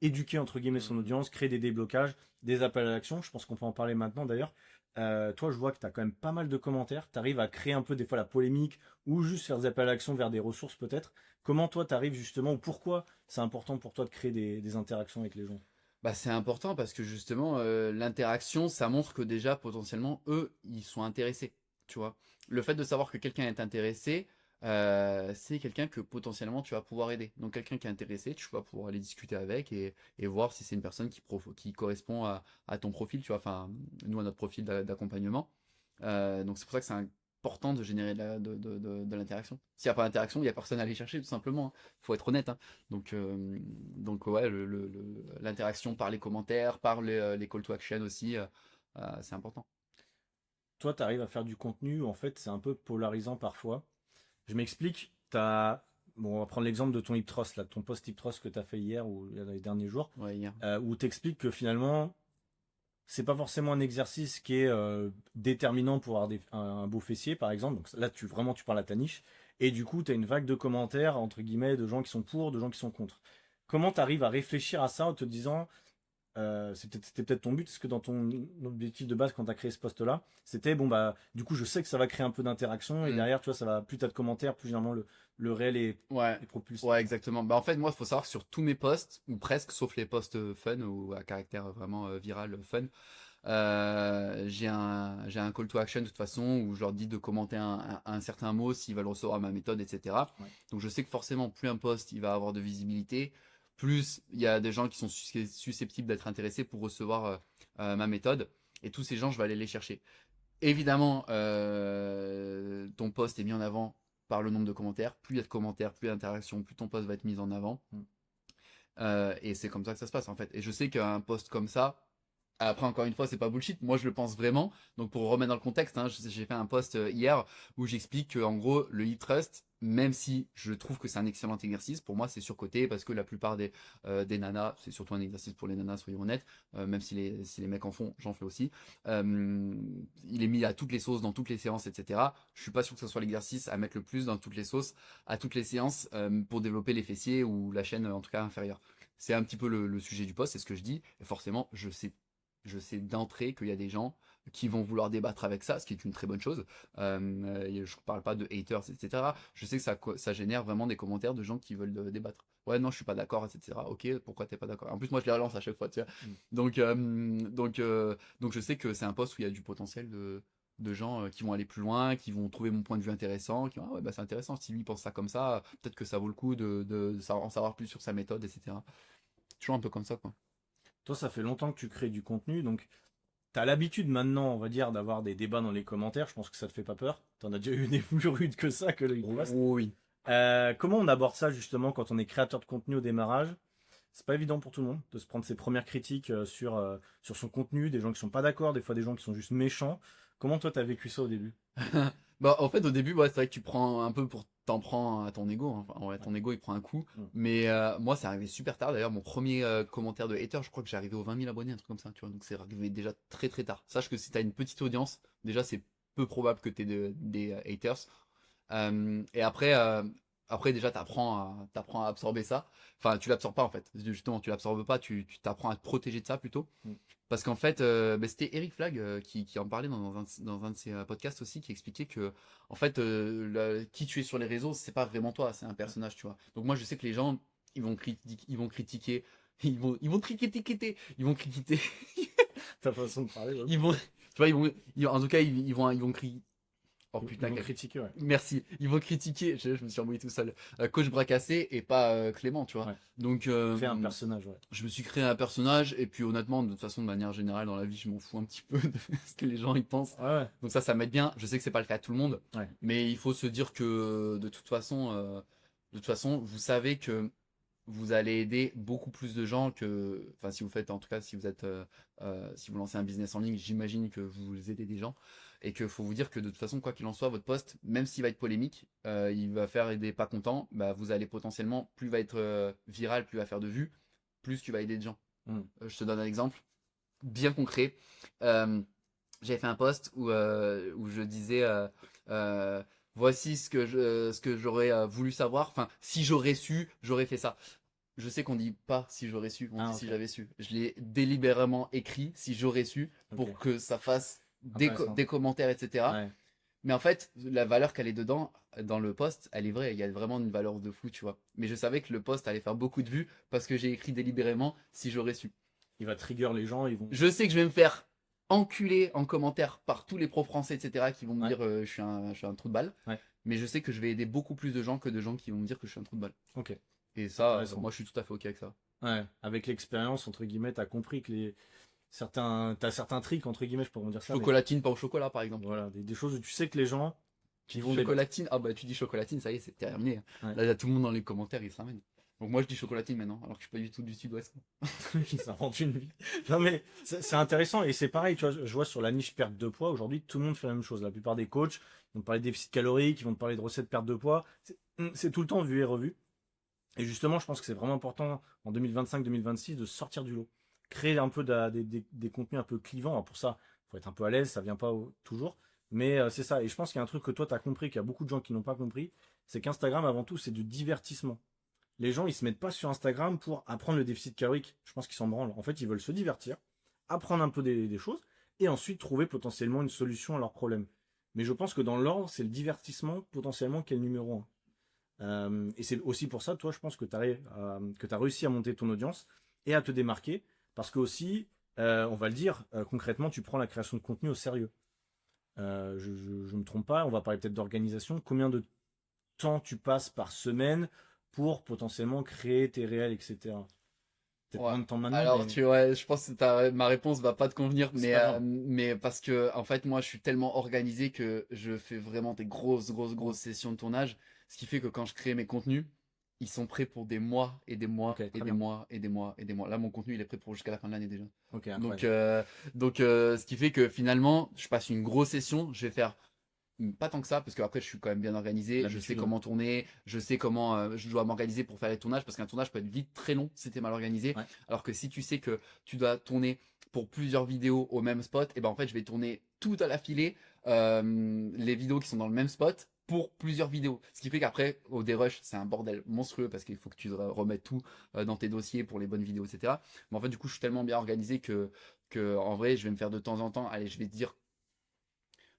S1: éduquer entre guillemets son audience, créer des déblocages, des appels à l'action. Je pense qu'on peut en parler maintenant d'ailleurs. Toi, je vois que tu as quand même pas mal de commentaires. Tu arrives à créer un peu des fois la polémique ou juste faire des appels à l'action vers des ressources peut-être. Comment toi, tu arrives justement ou pourquoi c'est important pour toi de créer des interactions avec les gens?
S2: Bah, c'est important parce que justement, l'interaction, ça montre que déjà, potentiellement, eux, ils sont intéressés, tu vois. Le fait de savoir que quelqu'un est intéressé, c'est quelqu'un que potentiellement tu vas pouvoir aider. Donc quelqu'un qui est intéressé, tu vas pouvoir aller discuter avec et voir si c'est une personne qui correspond à ton profil, tu vois, enfin, nous, à notre profil d'accompagnement. Donc c'est pour ça que c'est important de générer de l'interaction. S'il n'y a pas d'interaction, il n'y a personne à aller chercher, tout simplement. Il faut être honnête, hein. Donc ouais, l'interaction par les commentaires, par les call to action aussi, c'est important.
S1: Toi, tu arrives à faire du contenu, en fait, c'est un peu polarisant parfois. Je m'explique, t'as. Bon, on va prendre l'exemple de ton Iptros, là, ton post Iptros que tu as fait hier ou les derniers jours,
S2: Ouais, hier.
S1: où tu expliques que finalement, c'est pas forcément un exercice qui est déterminant pour avoir un beau fessier, par exemple. Donc là, vraiment, tu parles à ta niche. Et du coup, tu as une vague de commentaires, entre guillemets, de gens qui sont pour, de gens qui sont contre. Comment tu arrives à réfléchir à ça en te disant, c'était peut-être ton but, parce que dans ton objectif de base, quand tu as créé ce poste-là, c'était, bon, bah, du coup, je sais que ça va créer un peu d'interaction, et
S2: Mm.
S1: derrière, tu vois, ça va plus t'as de commentaires, plus généralement le réel
S2: Ouais,
S1: est propulsé.
S2: ouais, exactement. Bah en fait, moi, il faut savoir que sur tous mes posts, ou presque, sauf les posts fun ou à caractère vraiment viral fun, j'ai un call to action de toute façon où je leur dis de commenter un certain mot s'ils veulent recevoir ma méthode, etc.
S1: Ouais.
S2: Donc je sais que forcément, plus un post il va avoir de visibilité, plus il y a des gens qui sont susceptibles d'être intéressés pour recevoir ma méthode. Et tous ces gens, je vais aller les chercher. évidemment, ton post est mis en avant par le nombre de commentaires. Plus il y a de commentaires, plus il y a d'interactions, plus ton post va être mis en avant. Et c'est comme ça que ça se passe en fait. Et je sais qu'un post comme ça, après encore une fois, c'est pas bullshit. Moi, je le pense vraiment. Donc pour remettre dans le contexte, hein, j'ai fait un post hier où j'explique que en gros, le hip trust, même si je trouve que c'est un excellent exercice, pour moi, c'est surcoté parce que la plupart des nanas, c'est surtout un exercice pour les nanas, soyons honnêtes. Même si les mecs en font, j'en fais aussi. Il est mis à toutes les sauces, dans toutes les séances, etc. Je suis pas sûr que ce soit l'exercice à mettre le plus dans toutes les sauces, à toutes les séances pour développer les fessiers ou la chaîne en tout cas inférieure. C'est un petit peu le sujet du post, c'est ce que je dis. Et forcément, je sais d'entrée qu'il y a des gens qui vont vouloir débattre avec ça, ce qui est une très bonne chose. Je ne parle pas de haters, etc. Je sais que ça génère vraiment des commentaires de gens qui veulent débattre. Ouais, non, je suis pas d'accord, etc. Ok, pourquoi t'es pas d'accord? En plus, moi, je les relance à chaque fois, tu vois. Donc, je sais que c'est un post où il y a du potentiel de gens qui vont aller plus loin, qui vont trouver mon point de vue intéressant, qui vont, ah ouais, bah c'est intéressant, si lui pense ça comme ça, peut-être que ça vaut le coup de en savoir plus sur sa méthode, etc. Toujours un peu comme ça, quoi.
S1: Toi, ça fait longtemps que tu crées du contenu, donc t'as l'habitude maintenant, on va dire, d'avoir des débats dans les commentaires. Je pense que ça te fait pas peur. T'en as déjà eu des plus rudes que ça, que le Hip-Fast.
S2: Oui.
S1: Comment on aborde ça justement quand on est créateur de contenu au démarrage? C'est pas évident pour tout le monde de se prendre ses premières critiques sur son contenu, des gens qui sont pas d'accord, des fois des gens qui sont juste méchants. Comment toi t'as vécu ça au début?
S2: Bah, en fait, au début, ouais, c'est vrai que tu prends un peu t'en prends à ton ego, hein. Enfin, ouais, ton ego, il prend un coup.
S1: Mm.
S2: Mais moi, c'est arrivé super tard. D'ailleurs, mon premier commentaire de hater, je crois que j'ai arrivé aux 20 000 abonnés, un truc comme ça, tu vois. Donc, c'est arrivé déjà très très tard. Sache que si t'as une petite audience, déjà, c'est peu probable que t'aies des haters. Et après, déjà, t'apprends à absorber ça. Enfin, tu l'absorbes pas, en fait. Justement, tu l'absorbes pas, tu t'apprends à te protéger de ça plutôt.
S1: Mm.
S2: Parce qu'en fait, bah, c'était Eric Flag qui en parlait dans un de ses podcasts aussi, qui expliquait que, en fait, qui tu es sur les réseaux, c'est pas vraiment toi, c'est un personnage, tu vois. Donc moi, je sais que les gens, ils vont critiquer, ils vont critiquer,
S1: Ta façon de parler, ouais.
S2: tu vois, en tout cas, ils vont crier. Oh
S1: Ils
S2: putain,
S1: vont critiquer, ouais.
S2: merci. Ils vont critiquer, je me suis embrouillé tout seul. Coach Bracassé et pas Clément, tu vois.
S1: Ouais.
S2: Donc,
S1: Fais un personnage, ouais.
S2: je me suis créé un personnage et puis honnêtement, de toute façon, de manière générale dans la vie, je m'en fous un petit peu de ce que les gens y pensent.
S1: Ouais, ouais.
S2: Donc ça m'aide bien. Je sais que c'est pas le cas de tout le monde,
S1: Ouais.
S2: mais il faut se dire que de toute façon, vous savez que vous allez aider beaucoup plus de gens que, enfin, si vous faites, en tout cas, si vous lancez un business en ligne, j'imagine que vous aidez des gens et qu'il faut vous dire que de toute façon, quoi qu'il en soit, votre poste, même s'il va être polémique, il va faire aider pas contents, bah, vous allez potentiellement, plus il va être viral, plus il va faire de vues, plus tu vas aider de gens.
S1: Mm.
S2: Je te donne un exemple bien concret. Euh, J'avais fait un post où je disais voici ce que j'aurais voulu savoir. Enfin, si j'aurais su, j'aurais fait ça. Je sais qu'on dit pas si j'aurais su, on dit si
S1: Ok.
S2: j'avais su. Je l'ai délibérément écrit si j'aurais su pour
S1: Ok.
S2: que ça fasse
S1: Intéressant.
S2: des commentaires, etc.
S1: Ouais.
S2: Mais en fait, la valeur qu'elle est dedans, dans le post, elle est vraie. Il y a vraiment une valeur de fou, tu vois. Mais je savais que le post allait faire beaucoup de vues parce que j'ai écrit délibérément si j'aurais su.
S1: Il va trigger les gens, ils vont.
S2: Je sais que je vais me faire enculer en commentaire par tous les profs français, etc., qui vont me
S1: Ouais.
S2: dire je suis un trou de balle.
S1: Ouais.
S2: Mais je sais que je vais aider beaucoup plus de gens que de gens qui vont me dire que je suis un trou de balle.
S1: Ok.
S2: Et ça,
S1: Intéressant.
S2: moi, je suis tout à fait OK avec ça.
S1: Ouais. Avec l'expérience, entre guillemets, t'as compris que t'as certains tricks, entre guillemets, je pourrais dire ça.
S2: Chocolatine, pas au chocolat, par exemple.
S1: Voilà, des choses où tu sais que les gens
S2: Tu
S1: ils
S2: dis
S1: vont débattre.
S2: chocolatine, ah bah tu dis chocolatine, ça y est, c'est terminé.
S1: Ouais.
S2: Là, il y a tout le monde dans les commentaires, il se ramène. Donc moi, je dis chocolatine maintenant, alors que je suis pas du tout du sud-ouest.
S1: Ils s'inventent une vie. Non mais c'est intéressant et c'est pareil, tu vois, je vois sur la niche perte de poids, aujourd'hui tout le monde fait la même chose. La plupart des coachs ils vont te parler de déficit calorique, ils vont te parler de recettes perte de poids. C'est tout le temps vu et revu. Et justement, je pense que c'est vraiment important en 2025-2026 de sortir du lot. Créer un peu des contenus un peu clivants. Alors pour ça, il faut être un peu à l'aise, ça vient pas toujours. Mais c'est ça. Et je pense qu'il y a un truc que toi tu as compris, qu'il y a beaucoup de gens qui n'ont pas compris, c'est qu'Instagram avant tout c'est du divertissement. Les gens, ils se mettent pas sur Instagram pour apprendre le déficit calorique. Je pense qu'ils s'en branlent. En fait, ils veulent se divertir, apprendre un peu des choses, et ensuite trouver potentiellement une solution à leurs problèmes. Mais je pense que dans l'ordre, c'est le divertissement potentiellement qui est le numéro un. Et c'est aussi pour ça, toi, je pense que tu as réussi à monter ton audience et à te démarquer, parce que aussi, on va le dire, concrètement, tu prends la création de contenu au sérieux. Je me trompe pas, on va parler peut-être d'organisation. Combien de temps tu passes par semaine pour potentiellement créer tes réels, etc. peut-être
S2: Ouais.
S1: moins de temps maintenant,
S2: Alors,
S1: mais
S2: je pense que ma réponse va pas te convenir,
S1: c'est pas grave.
S2: mais parce que, en fait, moi, je suis tellement organisé que je fais vraiment des grosses sessions de tournage. Ce qui fait que quand je crée mes contenus, ils sont prêts pour des mois et des mois
S1: Ok,
S2: et
S1: très
S2: des
S1: bien.
S2: mois et des mois et des mois. Là, mon contenu, il est prêt pour jusqu'à la fin de l'année déjà.
S1: Ok,
S2: Donc,
S1: incroyable.
S2: ce qui fait que finalement, je passe une grosse session, je vais faire pas tant que ça, parce qu'après je suis quand même bien organisé, je sais
S1: L'habitude, ouais.
S2: comment tourner, je sais comment je dois m'organiser pour faire les tournages, parce qu'un tournage peut être vite très long si t'es mal organisé,
S1: Ouais.
S2: alors que si tu sais que tu dois tourner pour plusieurs vidéos au même spot, et ben en fait je vais tourner tout à l'affilée, les vidéos qui sont dans le même spot, pour plusieurs vidéos. Ce qui fait qu'après, au dérush, c'est un bordel monstrueux, parce qu'il faut que tu remettes tout dans tes dossiers pour les bonnes vidéos, etc. Mais en fait, du coup, je suis tellement bien organisé que en vrai, je vais me faire de temps en temps, allez, je vais te dire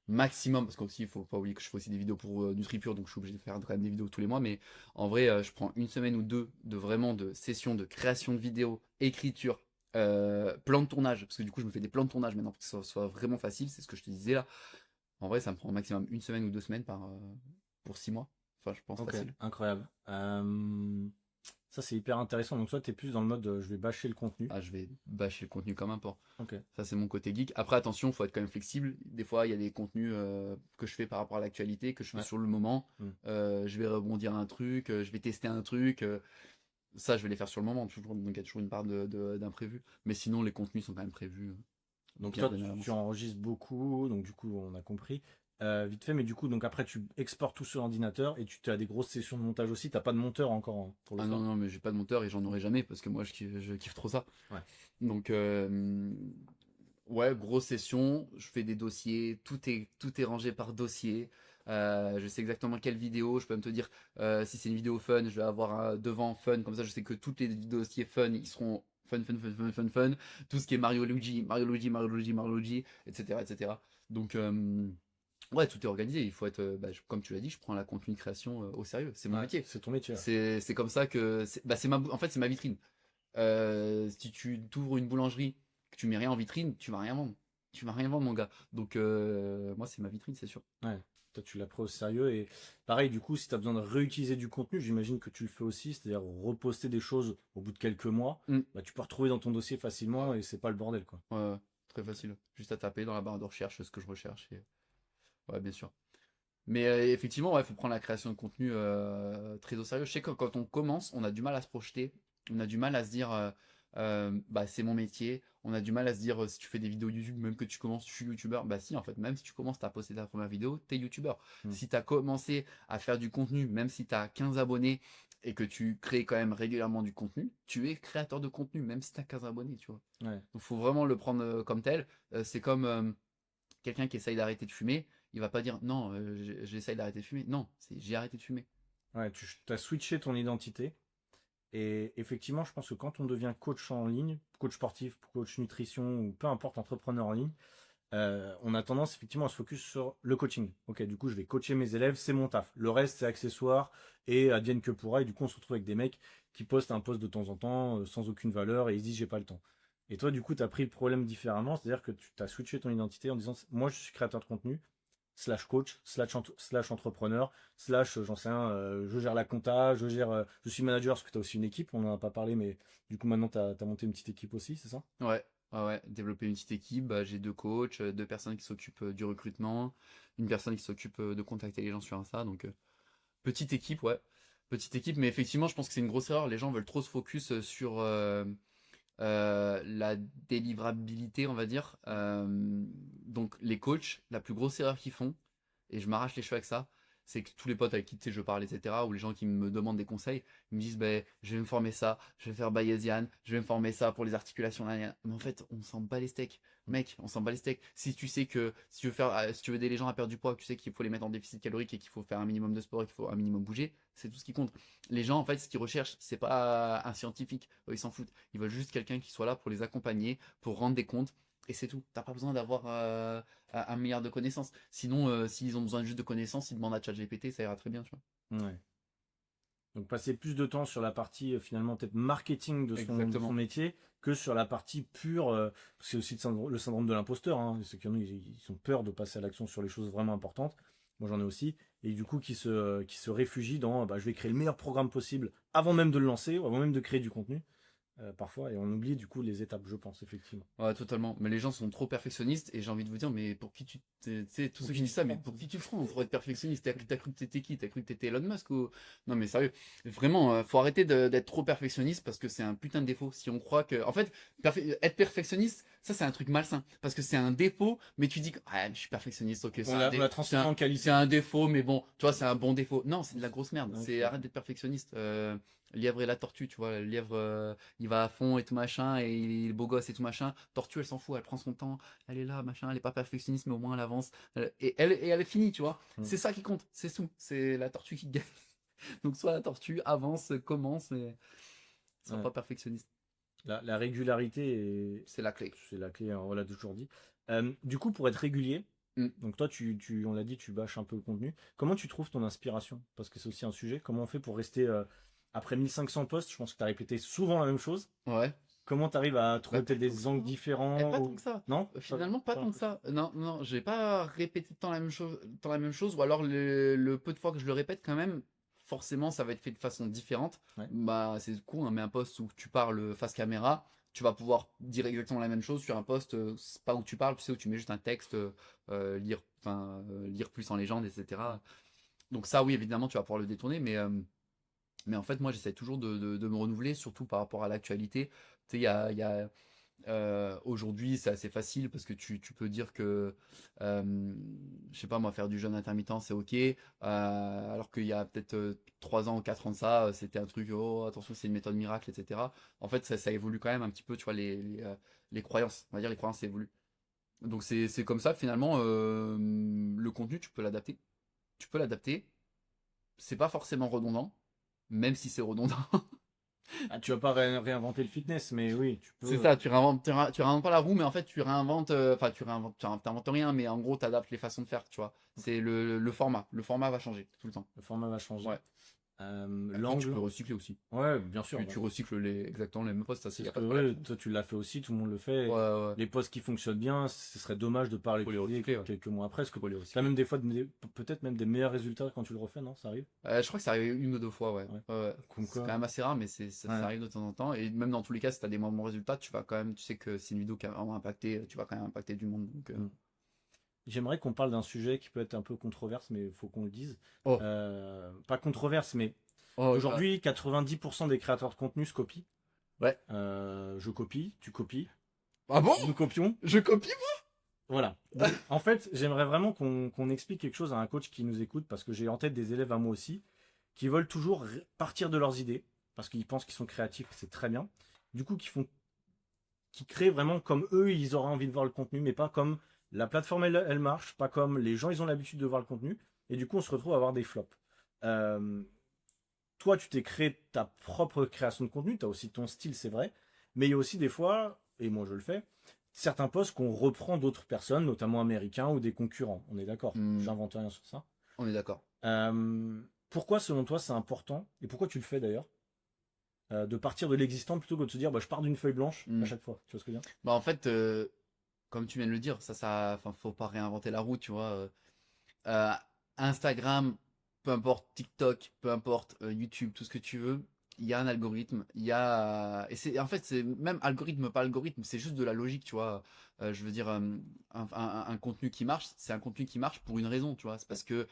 S2: maximum, parce qu'aussi il faut pas oublier que je fais aussi des vidéos pour NutriPure, donc je suis obligé de faire quand même des vidéos tous les mois, mais en vrai je prends une semaine ou deux de vraiment de sessions de création de vidéos, écriture, plan de tournage, parce que du coup je me fais des plans de tournage maintenant pour que ça soit vraiment facile, c'est ce que je te disais là. En vrai ça me prend au maximum une semaine ou 2 semaines pour 6 mois, enfin je pense
S1: Ok,
S2: facile.
S1: incroyable. Ça, c'est hyper intéressant. Donc, toi, t'es plus dans le mode je vais bâcher le contenu.
S2: Ah, je vais bâcher le contenu comme un porc.
S1: Ok.
S2: Ça, c'est mon côté geek. Après, attention, faut être quand même flexible. Des fois, il y a des contenus que je fais par rapport à l'actualité, que je fais
S1: Ouais.
S2: sur le moment.
S1: Hmm.
S2: Je vais rebondir un truc, je vais tester un truc. Ça, je vais les faire sur le moment. Toujours, donc, il y a toujours une part d'imprévu. Mais sinon, les contenus sont quand même prévus
S1: Donc,
S2: bien,
S1: toi,
S2: bien à
S1: tu
S2: l'avance.
S1: enregistres beaucoup. Donc, du coup, on a compris. Vite fait, mais du coup, donc après, tu exportes tout sur l'ordinateur et tu as des grosses sessions de montage aussi. T'as pas de monteur encore hein, pour le
S2: Ah non,
S1: faire.
S2: non, mais j'ai pas de monteur et j'en aurai jamais parce que moi, je kiffe trop ça.
S1: Ouais.
S2: Donc, ouais, grosse session, je fais des dossiers, tout est rangé par dossier. Je sais exactement quelle vidéo, je peux même te dire si c'est une vidéo fun, je vais avoir un devant fun, comme ça je sais que tous les dossiers fun, ils seront fun. Tout ce qui est Mario Luigi, etc., etc. Donc, ouais, tout est organisé, il faut être, comme tu l'as dit, je prends la contenu de création au sérieux, c'est mon
S1: Ouais,
S2: métier.
S1: c'est ton métier. Ouais.
S2: C'est comme ça que, en fait, c'est ma vitrine. Si tu t'ouvres une boulangerie, que tu mets rien en vitrine, tu vas rien vendre. Tu vas rien vendre, mon gars. Donc, moi, c'est ma vitrine, c'est sûr.
S1: Ouais. Toi, tu l'as pris au sérieux. Et pareil, du coup, si tu as besoin de réutiliser du contenu, j'imagine que tu le fais aussi, c'est-à-dire reposter des choses au bout de quelques mois,
S2: Mm.
S1: bah, tu peux retrouver dans ton dossier facilement et c'est pas le bordel, quoi.
S2: Ouais, ouais, très facile. Juste à taper dans la barre de recherche ce que je recherche. Ouais, bien sûr. Mais effectivement, il faut prendre la création de contenu très au sérieux. Je sais que quand on commence, on a du mal à se projeter. On a du mal à se dire, bah, c'est mon métier. On a du mal à se dire, si tu fais des vidéos YouTube, même que tu commences, je suis youtubeur. Bah si, en fait, même si tu commences, tu as posté ta première vidéo, tu es youtubeur.
S1: Mm.
S2: Si tu as commencé à faire du contenu, même si tu as 15 abonnés et que tu crées quand même régulièrement du contenu, tu es créateur de contenu, même si tu as 15 abonnés, tu vois.
S1: Ouais.
S2: Donc, faut vraiment le prendre comme tel. C'est comme quelqu'un qui essaye d'arrêter de fumer, il va pas dire non, j'essaye d'arrêter de fumer. Non, c'est j'ai arrêté de fumer.
S1: Ouais, tu as switché ton identité. Et effectivement, je pense que quand on devient coach en ligne, coach sportif, coach nutrition ou peu importe, entrepreneur en ligne, on a tendance effectivement à se focus sur le coaching. Ok, du coup, je vais coacher mes élèves, c'est mon taf. Le reste, c'est accessoire et advienne que pourra. Et du coup, on se retrouve avec des mecs qui postent un post de temps en temps sans aucune valeur et ils se disent j'ai pas le temps. Et toi, du coup, tu as pris le problème différemment, c'est-à-dire que tu as switché ton identité en disant moi, je suis créateur de contenu, slash coach, slash entrepreneur, slash, j'en sais rien, je gère la compta, je suis manager parce que tu as aussi une équipe, on n'en a pas parlé, mais du coup, maintenant, tu as monté une petite équipe aussi, c'est ça?
S2: Ouais, ouais. Développer une petite équipe, bah, j'ai 2 coachs, 2 personnes qui s'occupent du recrutement, une personne qui s'occupe de contacter les gens sur Insta. Donc, petite équipe, ouais. Petite équipe, mais effectivement, je pense que c'est une grosse erreur. Les gens veulent trop se focus sur la délivrabilité, on va dire. Donc, les coachs, la plus grosse erreur qu'ils font, et je m'arrache les cheveux avec ça, c'est que tous les potes avec qui tu sais, je parle, etc., ou les gens qui me demandent des conseils, ils me disent ben, je vais me former ça, je vais faire Bayesian, je vais me former ça pour les articulations. Là, là. Mais en fait, on s'en bat les steaks. Mec, on s'en bat les steaks. Si tu sais que si tu veux aider les gens à perdre du poids, que tu sais qu'il faut les mettre en déficit calorique et qu'il faut faire un minimum de sport et qu'il faut un minimum bouger, c'est tout ce qui compte. Les gens, en fait, ce qu'ils recherchent, c'est pas un scientifique. Eux, ils s'en foutent. Ils veulent juste quelqu'un qui soit là pour les accompagner, pour rendre des comptes. Et c'est tout. T'as pas besoin d'avoir un milliard de connaissances. Sinon, s'ils ont besoin juste de connaissances, ils demandent à ChatGPT, ça ira très bien, tu vois.
S1: Ouais. Donc passer plus de temps sur la partie finalement peut-être marketing de son
S2: Exactement.
S1: métier que sur la partie pure, parce que c'est aussi le syndrome de l'imposteur, hein, ceux qui en ont, ils ont peur de passer à l'action sur les choses vraiment importantes. Moi j'en ai aussi, et du coup qui se réfugient dans bah, je vais créer le meilleur programme possible avant même de le lancer, ou avant même de créer du contenu. parfois, et on oublie du coup les étapes, je pense, effectivement.
S2: Ouais, totalement. Mais les gens sont trop perfectionnistes et j'ai envie de vous dire, mais pour qui tu sais, tous
S1: Pour
S2: ceux
S1: qui
S2: qui
S1: tu
S2: disent
S1: te
S2: ça, mais
S1: prends?
S2: pour qui tu te prends pour être perfectionniste? T'as cru que t'étais qui? T'as cru que t'étais Elon Musk ou... Non, mais sérieux. Vraiment, faut arrêter d'être trop perfectionniste parce que c'est un putain de défaut. Si on croit que, en fait, être perfectionniste, ça c'est un truc malsain parce que c'est un défaut, mais tu dis que, ah, je suis perfectionniste, ok,
S1: On l'a transformé en
S2: c'est
S1: qualité.
S2: un défaut, mais bon, tu vois, c'est un bon défaut. Non, c'est de la grosse merde.
S1: Ouais,
S2: C'est arrête d'être perfectionniste. Lièvre et la tortue, tu vois, le lièvre, il va à fond et tout machin, et il est beau gosse et tout machin. Tortue, elle s'en fout, elle prend son temps, elle est là, machin, elle est pas perfectionniste, mais au moins elle avance. Et elle est finie, tu vois.
S1: Mm.
S2: C'est ça qui compte, c'est tout. C'est la tortue qui gagne. Donc soit la tortue avance, commence, et sois
S1: Ouais.
S2: pas perfectionniste.
S1: La régularité,
S2: C'est la clé.
S1: c'est la clé, hein, on l'a toujours dit. Du coup, pour être régulier,
S2: Mm.
S1: donc toi, on l'a dit, tu bâches un peu le contenu. Comment tu trouves ton inspiration? Parce que c'est aussi un sujet. Comment on fait pour rester, après 1500 posts, je pense que tu as répété souvent la même chose.
S2: Ouais.
S1: Comment tu arrives à
S2: Bah,
S1: trouver
S2: pas
S1: peut-être
S2: tant que
S1: des
S2: ça,
S1: angles
S2: hein. Eh,
S1: différents
S2: pas tant que ça.
S1: Non?
S2: Finalement, pas
S1: Pas
S2: tant que
S1: l'impression.
S2: ça. Non, non, j'ai pas répété tant la même chose, ou alors le peu de fois que je le répète quand même, forcément, ça va être fait de façon différente.
S1: Ouais.
S2: Bah, c'est con, hein, mais un post où tu parles face caméra, tu vas pouvoir dire exactement la même chose sur un post, c'est pas où tu parles, tu sais, où tu mets juste un texte, lire plus en légende, etc. Donc ça, oui, évidemment, tu vas pouvoir le détourner, mais en fait, moi, j'essaie toujours de me renouveler, surtout par rapport à l'actualité. Tu sais, aujourd'hui, c'est assez facile parce que tu peux dire que, je sais pas moi, faire du jeûne intermittent, c'est ok. Alors qu'il y a peut-être 3 ans ou 4 ans de ça, c'était un truc, oh attention, c'est une méthode miracle, etc. En fait, ça évolue quand même un petit peu, tu vois, les croyances. On va dire les croyances évoluent. Donc c'est comme ça, finalement, le contenu, tu peux l'adapter. Tu peux l'adapter. C'est pas forcément redondant, même si c'est redondant.
S1: Ah, tu vas pas réinventer le fitness, mais oui, tu
S2: C'est
S1: peux.
S2: ça, tu réinventes pas la roue, mais en fait, tu réinventes, enfin, t'inventes rien, mais en gros, t'adaptes les façons de faire, tu vois. C'est le format. Le format va changer tout le temps.
S1: Le format va changer.
S2: Ouais. Après, tu
S1: L'angle.
S2: peux recycler aussi.
S1: Ouais, bien sûr.
S2: Tu recycles exactement les mêmes posts, ça,
S1: C'est
S2: y
S1: ce
S2: a pas
S1: que
S2: de
S1: ouais,
S2: problème.
S1: toi tu l'as fait aussi, tout le monde le
S2: Ouais,
S1: fait.
S2: ouais.
S1: Les posts qui fonctionnent bien, ce serait dommage de pas les
S2: Faut les
S1: publier
S2: recycler, ouais.
S1: quelques mois après. Parce que
S2: Faut les
S1: t'as
S2: recycler.
S1: même des fois peut-être même des meilleurs résultats quand tu le refais, non? Ça arrive?
S2: Je crois que ça arrive une ou deux fois, ouais.
S1: Ouais.
S2: Ouais, ouais.
S1: Comme
S2: C'est
S1: quoi.
S2: quand même assez rare, mais ça
S1: Ouais.
S2: arrive de temps en temps. Et même dans tous les cas, si t'as des bons résultats, tu vas quand même, tu sais que c'est une vidéo qui a vraiment impacté, tu vas quand même impacter du monde. Donc,
S1: Mm. J'aimerais qu'on parle d'un sujet qui peut être un peu controverse, mais il faut qu'on le dise.
S2: Oh,
S1: Pas controverse, mais
S2: oh,
S1: aujourd'hui, 90% des créateurs de contenu se copient.
S2: ouais.
S1: Je copie, tu copies,
S2: Ah bon?
S1: nous copions.
S2: Je copie?
S1: Voilà. Donc, en fait, j'aimerais vraiment qu'on explique quelque chose à un coach qui nous écoute, parce que j'ai en tête des élèves à moi aussi, qui veulent toujours partir de leurs idées, parce qu'ils pensent qu'ils sont créatifs, c'est très bien. Du coup, qui créent vraiment comme eux, ils auraient envie de voir le contenu, mais pas comme la plateforme, elle marche, pas comme les gens, ils ont l'habitude de voir le contenu. Et du coup, on se retrouve à avoir des flops. Euh, Toi, tu t'es créé ta propre création de contenu, tu as aussi ton style, c'est vrai, mais il y a aussi des fois, et moi je le fais, certains posts qu'on reprend d'autres personnes, notamment américains ou des concurrents. On est d'accord,
S2: Hmm,
S1: j'invente rien sur ça.
S2: on est d'accord.
S1: Pourquoi, selon toi, c'est important, et pourquoi tu le fais d'ailleurs, de partir de l'existant plutôt que de se dire, bah, je pars d'une feuille blanche à
S2: Hmm.
S1: chaque fois. Tu vois ce que je veux dire?
S2: Bah en fait, comme tu viens de le dire, enfin, faut pas réinventer la roue, tu vois. Euh, Instagram, peu importe TikTok, peu importe YouTube, tout ce que tu veux, il y a un algorithme, et c'est en fait c'est même algorithme pas algorithme, c'est juste de la logique, tu vois. Je veux dire un contenu qui marche, c'est un contenu qui marche pour une raison, tu vois. C'est parce que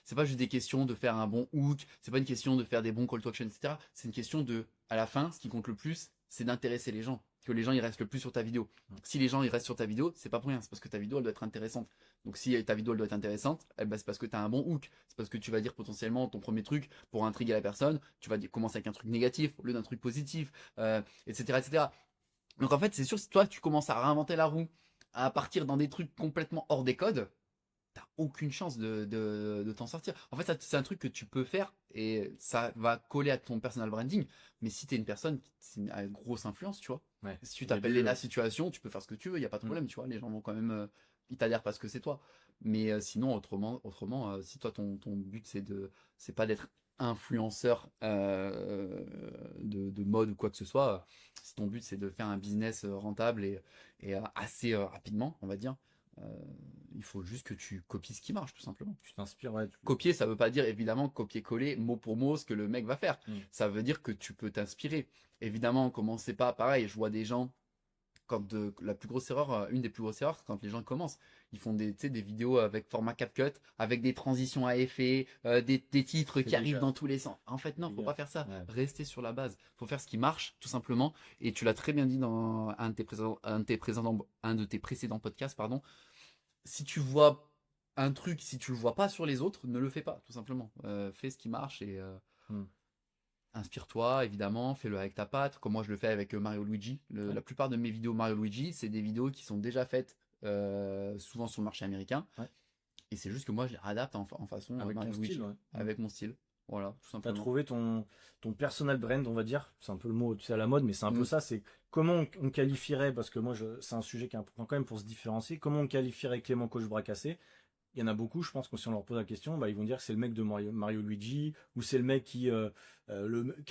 S2: c'est pas juste des questions de faire un bon hook, c'est pas une question de faire des bons call to action, etc. C'est une question de, à la fin, ce qui compte le plus, c'est d'intéresser les gens, que les gens ils restent le plus sur ta vidéo. Si les gens ils restent sur ta vidéo, c'est pas pour rien, c'est parce que ta vidéo elle doit être intéressante. Donc si ta vidéo elle doit être intéressante, eh ben, c'est parce que tu as un bon hook. C'est parce que tu vas dire potentiellement ton premier truc pour intriguer la personne. Tu vas commencer avec un truc négatif au lieu d'un truc positif, etc., etc. Donc en fait, c'est sûr, si toi tu commences à réinventer la roue, à partir dans des trucs complètement hors des codes, t'as aucune chance de t'en sortir. En fait, c'est un truc que tu peux faire et ça va coller à ton personal branding. Mais si t'es une personne qui a une grosse influence, tu vois,
S1: Ouais.
S2: si tu
S1: Au
S2: t'appelles
S1: début,
S2: Lena Situation, tu peux faire ce que tu veux, il n'y a pas de
S1: hmm.
S2: problème, tu vois. Les gens vont quand même, ils t'adhèrent parce que c'est toi. Mais sinon, autrement, si toi ton but c'est pas d'être influenceur de mode ou quoi que ce soit, si ton but c'est de faire un business rentable et assez rapidement, on va dire, Il faut juste que tu copies ce qui marche, tout simplement.
S1: Tu t'inspires, ouais.
S2: Copier, ça veut pas dire évidemment copier-coller mot pour mot ce que le mec va faire.
S1: Mm.
S2: Ça veut dire que tu peux t'inspirer. Évidemment, commencez pas pareil. Je vois des gens la plus grosse erreur, une des plus grosses erreurs, c'est quand les gens commencent. Ils font tu sais, des vidéos avec format CapCut, avec des transitions à effet, des titres qui arrivent dans tous les sens. En fait, non, faut pas faire ça.
S1: Ouais.
S2: Rester sur la base. Faut faire ce qui marche, tout simplement. Et tu l'as très bien dit dans un de tes précédents podcasts, pardon. Si tu vois un truc, si tu le vois pas sur les autres, ne le fais pas, tout simplement. Fais ce qui marche et inspire-toi, évidemment, fais-le avec ta patte, comme moi je le fais avec Mario Luigi. La plupart de mes vidéos Mario Luigi, c'est des vidéos qui sont déjà faites souvent sur le marché américain. Ouais. Et c'est juste que moi je les réadapte en façon
S1: avec
S2: Mario Luigi,
S1: style, ouais.
S2: avec mon style. Voilà, tout simplement.
S1: Tu as trouvé ton personal brand, on va dire. C'est un peu le mot, tu sais, à la mode, mais c'est un peu ça. C'est comment on qualifierait, parce que moi, c'est un sujet qui est important quand même pour se différencier. Comment on qualifierait Clément Coach Bracassé? Il y en a beaucoup, je pense que si on leur pose la question, bah, ils vont dire que c'est le mec de Mario Luigi, ou c'est le mec qui a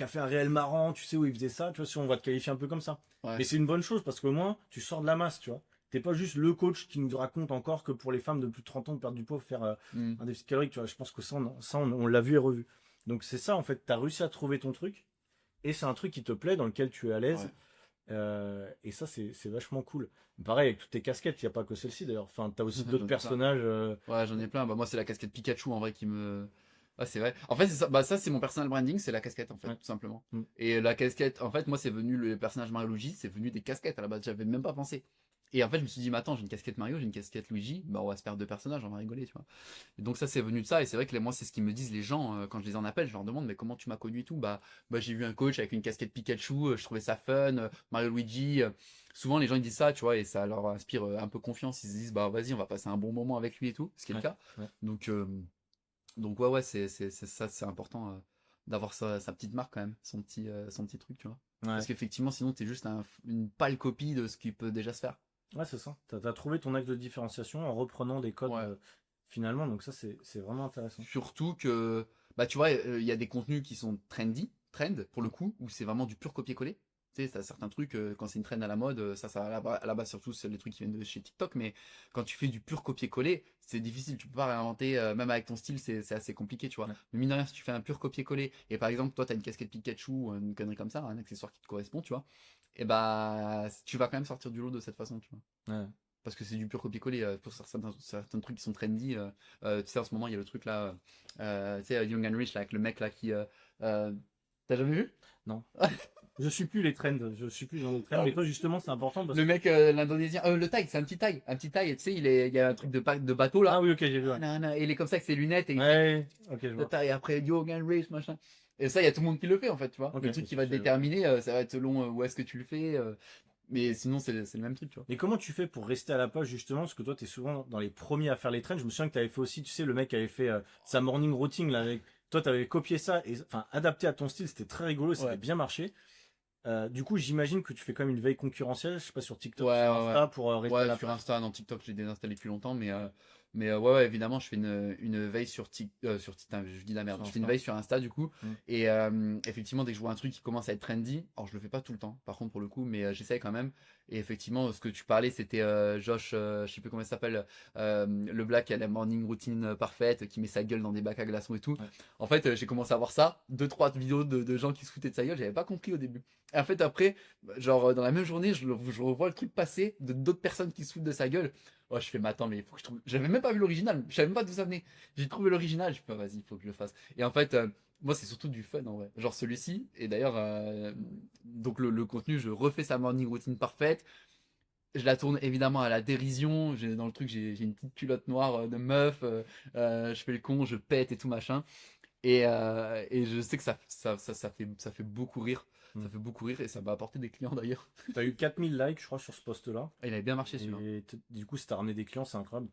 S1: fait un réel marrant, tu sais, où il faisait ça, tu vois, si on va te qualifier un peu comme ça. Ouais. Mais c'est une bonne chose, parce qu'au moins, tu sors de la masse, tu vois. T'es pas juste le coach qui nous raconte encore que pour les femmes de plus de 30 ans de perdre du poids, faire un déficit calorique, tu vois. Je pense que ça, on l'a vu et revu. Donc c'est ça, en fait, t'as réussi à trouver ton truc, et c'est un truc qui te plaît, dans lequel tu es à l'aise. Ouais. Et ça, c'est vachement cool. Pareil, avec toutes tes casquettes, il n'y a pas que celle-ci d'ailleurs. Enfin, t'as aussi d'autres personnages.
S2: Ouais, j'en ai plein. Bah, moi, c'est la casquette Pikachu en vrai qui me. Ah, c'est vrai. En fait, c'est ça. Bah, ça, c'est mon personal branding, c'est la casquette en fait, tout simplement. Et la casquette, en fait, moi, c'est venu le personnage Mario Luigi, c'est venu des casquettes à la base. J'avais même pas pensé. Et en fait, je me suis dit, mais attends, j'ai une casquette Mario, j'ai une casquette Luigi, bah, on va se faire deux personnages, on va rigoler, tu vois. Et donc, ça, c'est venu de ça. Et c'est vrai que moi, c'est ce qu'ils me disent les gens quand je les en appelle. Je leur demande, mais comment tu m'as connu et tout. Bah, j'ai vu un coach avec une casquette Pikachu, je trouvais ça fun. Mario Luigi. Souvent, les gens ils disent ça, tu vois, et ça leur inspire un peu confiance. Ils se disent, bah, vas-y, on va passer un bon moment avec lui et tout, ce qui est le cas. Ouais. Donc, ouais, c'est ça, c'est important d'avoir sa petite marque quand même, son petit truc, tu vois. Ouais. Parce qu'effectivement, sinon, t'es juste une pâle copie de ce qui peut déjà se faire.
S1: Ouais, c'est ça. T'as trouvé ton axe de différenciation en reprenant des codes finalement, donc ça, c'est vraiment intéressant.
S2: Surtout que, bah, tu vois, il y a des contenus qui sont trend pour le coup, où c'est vraiment du pur copier-coller. Tu sais, t'as certains trucs, quand c'est une trend à la mode, ça à la base, surtout, c'est les trucs qui viennent de chez TikTok, mais quand tu fais du pur copier-coller, c'est difficile, tu peux pas réinventer, même avec ton style, c'est assez compliqué, tu vois. Ouais. Mais mine de rien, si tu fais un pur copier-coller, et par exemple, toi, t'as une casquette Pikachu, ou une connerie comme ça, un accessoire qui te correspond, tu vois, et bah, tu vas quand même sortir du lot de cette façon, tu vois. Ouais. Parce que c'est du pur copier-coller pour certains trucs qui sont trendy. Tu sais, en ce moment, il y a le truc là, tu sais, Young and Rich, là, avec le mec là qui. T'as jamais vu?
S1: Non. Je suis plus les trends, je suis plus dans les trends. Mais toi, justement, c'est important. Parce
S2: le mec, l'Indonésien, le Thaï, c'est un petit Thaï, tu sais, il y a un truc de bateau là.
S1: Ah oui, ok, j'ai vu. Ouais.
S2: Et il est comme ça avec ses lunettes. Et
S1: ouais, ok, je vois.
S2: Et après, Young and Rich, machin. Et ça, il y a tout le monde qui le fait en fait, tu vois. Okay, le truc qui va te déterminer, ça va être selon où est-ce que tu le fais. Mais sinon, c'est le même truc, tu vois.
S1: Mais comment tu fais pour rester à la page, justement? Parce que toi, t'es souvent dans les premiers à faire les trends. Je me souviens que t'avais fait aussi, tu sais, le mec avait fait sa morning routine, là, avec... Toi, t'avais copié ça, et enfin, adapté à ton style, c'était très rigolo, ça avait bien marché. Du coup, j'imagine que tu fais quand même une veille concurrentielle, je sais pas, sur TikTok, sur Insta, pour rester à la
S2: sur Insta, non, TikTok, je l'ai désinstallé depuis longtemps, mais ouais, évidemment, je fais une veille sur TikTok, je dis la merde, je fais une veille sur Insta, du coup, et effectivement, dès que je vois un truc qui commence à être trendy, alors je le fais pas tout le temps, par contre, pour le coup, mais j'essaye quand même, et effectivement, ce que tu parlais, c'était Josh, je sais plus comment il s'appelle, le black qui a la morning routine parfaite, qui met sa gueule dans des bacs à glaçons et tout. Ouais. En fait, j'ai commencé à voir ça, 2-3 vidéos de gens qui se foutaient de sa gueule, j'avais pas compris au début. Et en fait, après, genre, dans la même journée, je revois le truc passer de d'autres personnes qui se foutent de sa gueule. Oh, je fais, mais attends, mais il faut que je trouve. J'avais même pas vu l'original, je savais même pas d'où ça venait. J'ai trouvé l'original, je fais, vas-y, il faut que je le fasse. Et en fait, moi, c'est surtout du fun en vrai. Genre celui-ci, et d'ailleurs, donc le contenu, je refais sa morning routine parfaite. Je la tourne évidemment à la dérision. Dans le truc, j'ai une petite culotte noire de meuf. Je fais le con, je pète et tout machin. Et je sais que ça fait beaucoup rire. Ça fait beaucoup rire et ça m'a apporté des clients d'ailleurs.
S1: T'as eu 4000 likes, je crois, sur ce post-là.
S2: Il avait bien marché celui-là.
S1: Et du coup, ça t'a ramené des clients, c'est incroyable.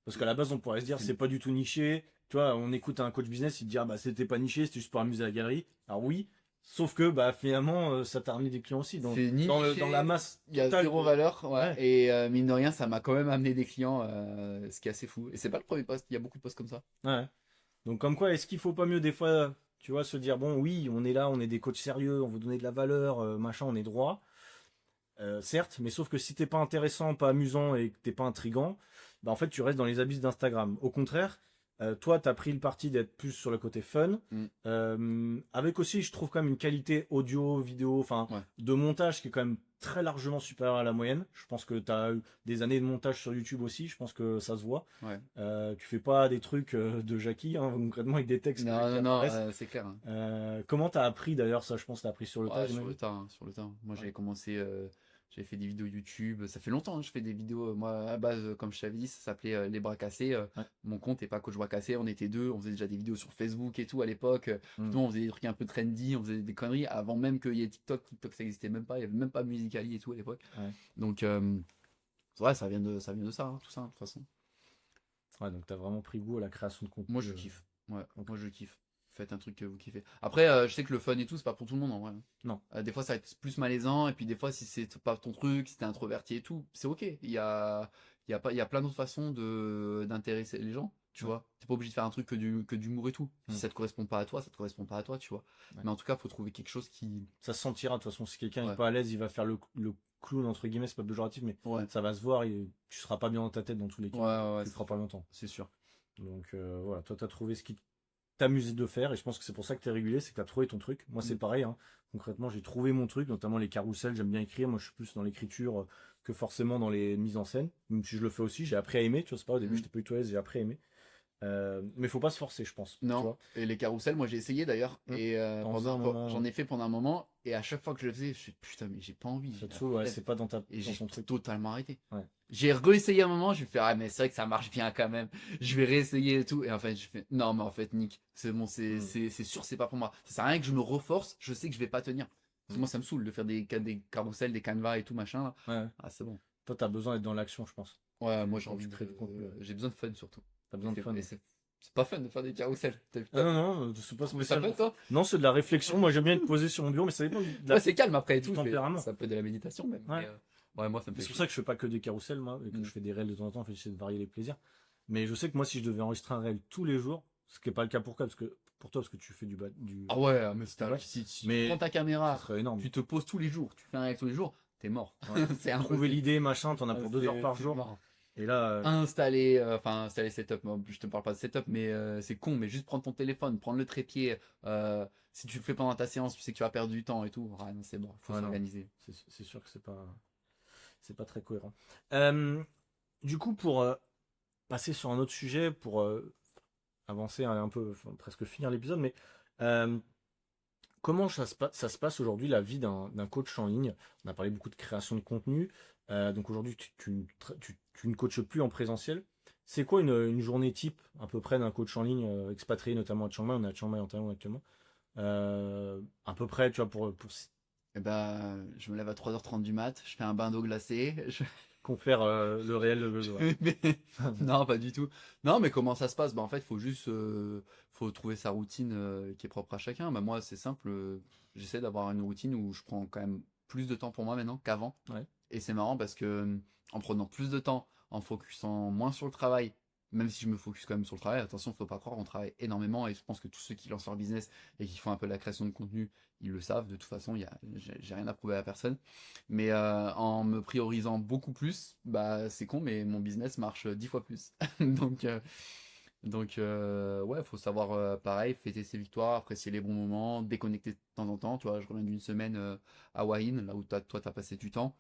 S1: Parce qu'à la base, on pourrait se dire, c'est pas du tout niché. Tu vois, on écoute un coach business, il te dit, ah bah c'était pas niché, c'était juste pour amuser la galerie. Alors oui, sauf que bah finalement, ça t'a ramené des clients aussi. Dans la masse.
S2: Il y a zéro valeur, ouais. Et mine de rien, ça m'a quand même amené des clients, ce qui est assez fou. Et c'est pas le premier post, il y a beaucoup de posts comme ça.
S1: Ouais. Donc comme quoi, est-ce qu'il faut pas mieux des fois, tu vois, se dire, bon oui, on est là, on est des coachs sérieux, on veut donner de la valeur, machin, on est droit. Certes, mais sauf que si t'es pas intéressant, pas amusant et que t'es pas intriguant, bah en fait tu restes dans les abysses d'Instagram. Au contraire, toi tu as pris le parti d'être plus sur le côté fun, avec aussi je trouve quand même une qualité audio, vidéo, enfin
S2: Ouais.
S1: de montage qui est quand même très largement supérieure à la moyenne. Je pense que tu as eu des années de montage sur YouTube aussi, je pense que ça se voit.
S2: Ouais.
S1: Tu fais pas des trucs de Jackie, hein, concrètement avec des textes qui
S2: Non,
S1: apparaissent.
S2: c'est clair. Hein.
S1: Comment t'as appris d'ailleurs ça? Je pense que t'as appris sur le tas,
S2: Ouais, sur
S1: j'imagine.
S2: le tas, hein, sur le tas. Moi,
S1: Ouais.
S2: j'avais commencé, j'avais fait des vidéos YouTube. Ça fait longtemps que je fais des vidéos. Moi, à base, comme je t'avais dit, ça s'appelait Les Bras Cassés.
S1: Ouais.
S2: Mon compte est pas Coach Bras Cassés. On était deux. On faisait déjà des vidéos sur Facebook et tout à l'époque.
S1: Mm.
S2: Justement, on faisait des trucs un peu trendy. On faisait des conneries avant même qu'il y ait TikTok. TikTok, ça existait même pas. Il y avait même pas Musical.ly et tout à l'époque.
S1: Ouais.
S2: Donc, c'est vrai, ça vient de ça, hein, tout ça, de toute façon.
S1: Ouais, donc t'as vraiment pris goût à la création de contenu.
S2: Moi, je kiffe. Ouais,
S1: Ok.
S2: moi, je kiffe. Faites un truc que vous kiffez. Après, je sais que le fun et tout, c'est pas pour tout le monde en vrai.
S1: Non.
S2: Des fois, ça va être plus malaisant, et puis des fois, si c'est pas ton truc, si t'es introverti et tout, c'est ok. Il y a plein d'autres façons d'intéresser les gens, tu vois. T'es pas obligé de faire un truc que d'humour et tout. Si ça te correspond pas à toi, ça te correspond pas à toi, tu vois.
S1: Ouais.
S2: Mais en tout cas, faut trouver quelque chose qui.
S1: Ça se sentira de toute façon. Si quelqu'un
S2: Ouais.
S1: est pas à l'aise, il va faire le clown entre guillemets, c'est pas péjoratif, mais
S2: Ouais.
S1: ça va se voir et tu seras pas bien dans ta tête dans tous les cas.
S2: Ouais,
S1: Tu le feras pas longtemps.
S2: c'est sûr.
S1: Donc voilà, toi t'as trouvé ce qui t'amusait de faire et je pense que c'est pour ça que t'es régulier, c'est que t'as trouvé ton truc. Moi c'est pareil, hein. Concrètement j'ai trouvé mon truc, notamment les carousels, j'aime bien écrire, moi je suis plus dans l'écriture que forcément dans les mises en scène, même si je le fais aussi, j'ai appris à aimer, tu vois, c'est pas au début j'étais pas du tout à l'aise, j'ai appris à aimer. Mais faut pas se forcer je pense. Tu
S2: Non,
S1: vois.
S2: et les carousels, moi j'ai essayé d'ailleurs, et
S1: T'en faisais un moment.
S2: j'en ai fait pendant un moment, et à chaque fois que je le faisais, je suis putain, mais j'ai pas envie.
S1: Ça
S2: J'ai
S1: te
S2: la
S1: saoule, ouais,
S2: flemme.
S1: c'est pas dans
S2: Et
S1: dans
S2: j'ai
S1: ton truc.
S2: totalement arrêté.
S1: Ouais.
S2: J'ai réessayé un moment, je vais faire, ah, mais c'est vrai que ça marche bien quand même. Je vais réessayer et tout. Et en fait, je fais, non, mais en fait, Nick, c'est bon, c'est sûr, c'est pas pour moi. Ça sert à rien que je me reforce, je sais que je vais pas tenir. Parce que moi, ça me saoule de faire des carousels, des canevas et tout, machin, là.
S1: Ouais.
S2: Ah, c'est bon.
S1: Toi t'as besoin d'être dans l'action je pense.
S2: Ouais, moi, j'ai
S1: Quand
S2: envie
S1: tu
S2: de.
S1: crées du contenu.
S2: J'ai besoin de fun surtout.
S1: T'as besoin de fun.
S2: Et c'est pas fun de faire des carousels.
S1: Ah non, non, c'est pas
S2: trouvé ça
S1: spécial.
S2: fun, toi?
S1: Non, c'est de la réflexion. Moi, j'aime bien être posé sur mon bureau, mais ça dépend de la.
S2: Ouais, c'est calme après et
S1: du
S2: tout.
S1: tempérament.
S2: Ça peut être de la méditation même.
S1: Ouais.
S2: Ouais, moi, ça me fait
S1: C'est pour
S2: chier.
S1: ça que je fais pas que des carousels, moi, et que je fais des réels de temps en temps. En fait, j'essaie de varier les plaisirs. Mais je sais que moi, si je devais enregistrer un réel tous les jours, ce qui n'est pas le cas pour toi, parce que tu fais du.
S2: Ah ouais, mais
S1: Ouais.
S2: si tu
S1: Mais
S2: prends ta
S1: Ça
S2: caméra,
S1: serait énorme.
S2: tu te poses tous les jours, tu fais un réel tous les jours, t'es mort.
S1: Ouais.
S2: C'est
S1: Trouver
S2: impossible.
S1: l'idée, machin, t'en as pour 2 heures par
S2: C'est
S1: jour.
S2: mort.
S1: Et là,
S2: Installer setup. Moi, je te parle pas de setup, mais c'est con, mais juste prendre ton téléphone, prendre le trépied. Si tu le fais pendant ta séance, tu sais que tu vas perdre du temps et tout. Ah non, c'est bon, faut
S1: Ouais, non.
S2: s'organiser.
S1: c'est sûr que c'est pas très cohérent. Du coup, pour passer sur un autre sujet, pour avancer un peu, enfin, presque finir l'épisode, mais euh, comment ça se passe aujourd'hui la vie d'un coach en ligne? On a parlé beaucoup de création de contenu. Donc aujourd'hui, tu ne coaches plus en présentiel. C'est quoi une journée type à peu près d'un coach en ligne expatrié notamment à Chiang Mai? On est à Chiang Mai en Thaïlande actuellement. À peu près, tu vois, pour
S2: Eh ben, je me lève à 3h30 du mat, je fais un bain d'eau glacée.
S1: confère le réel le besoin.
S2: Mais- non, pas du tout. Non, mais comment ça se passe? Bah, en fait, il faut juste faut trouver sa routine qui est propre à chacun. Bah, moi, c'est simple. J'essaie d'avoir une routine où je prends quand même plus de temps pour moi maintenant qu'avant.
S1: Ouais.
S2: Et c'est marrant parce que en prenant plus de temps, en focusant moins sur le travail, même si je me focus quand même sur le travail, attention, faut pas croire, on travaille énormément et je pense que tous ceux qui lancent leur business et qui font un peu la création de contenu, ils le savent. De toute façon, j'ai rien à prouver à personne. Mais en me priorisant beaucoup plus, bah c'est con, mais mon business marche 10 fois plus. Donc, ouais, faut savoir pareil, fêter ses victoires, apprécier les bons moments, déconnecter de temps en temps. Tu vois, je reviens d'une semaine à Wahin, là où toi t'as passé du temps.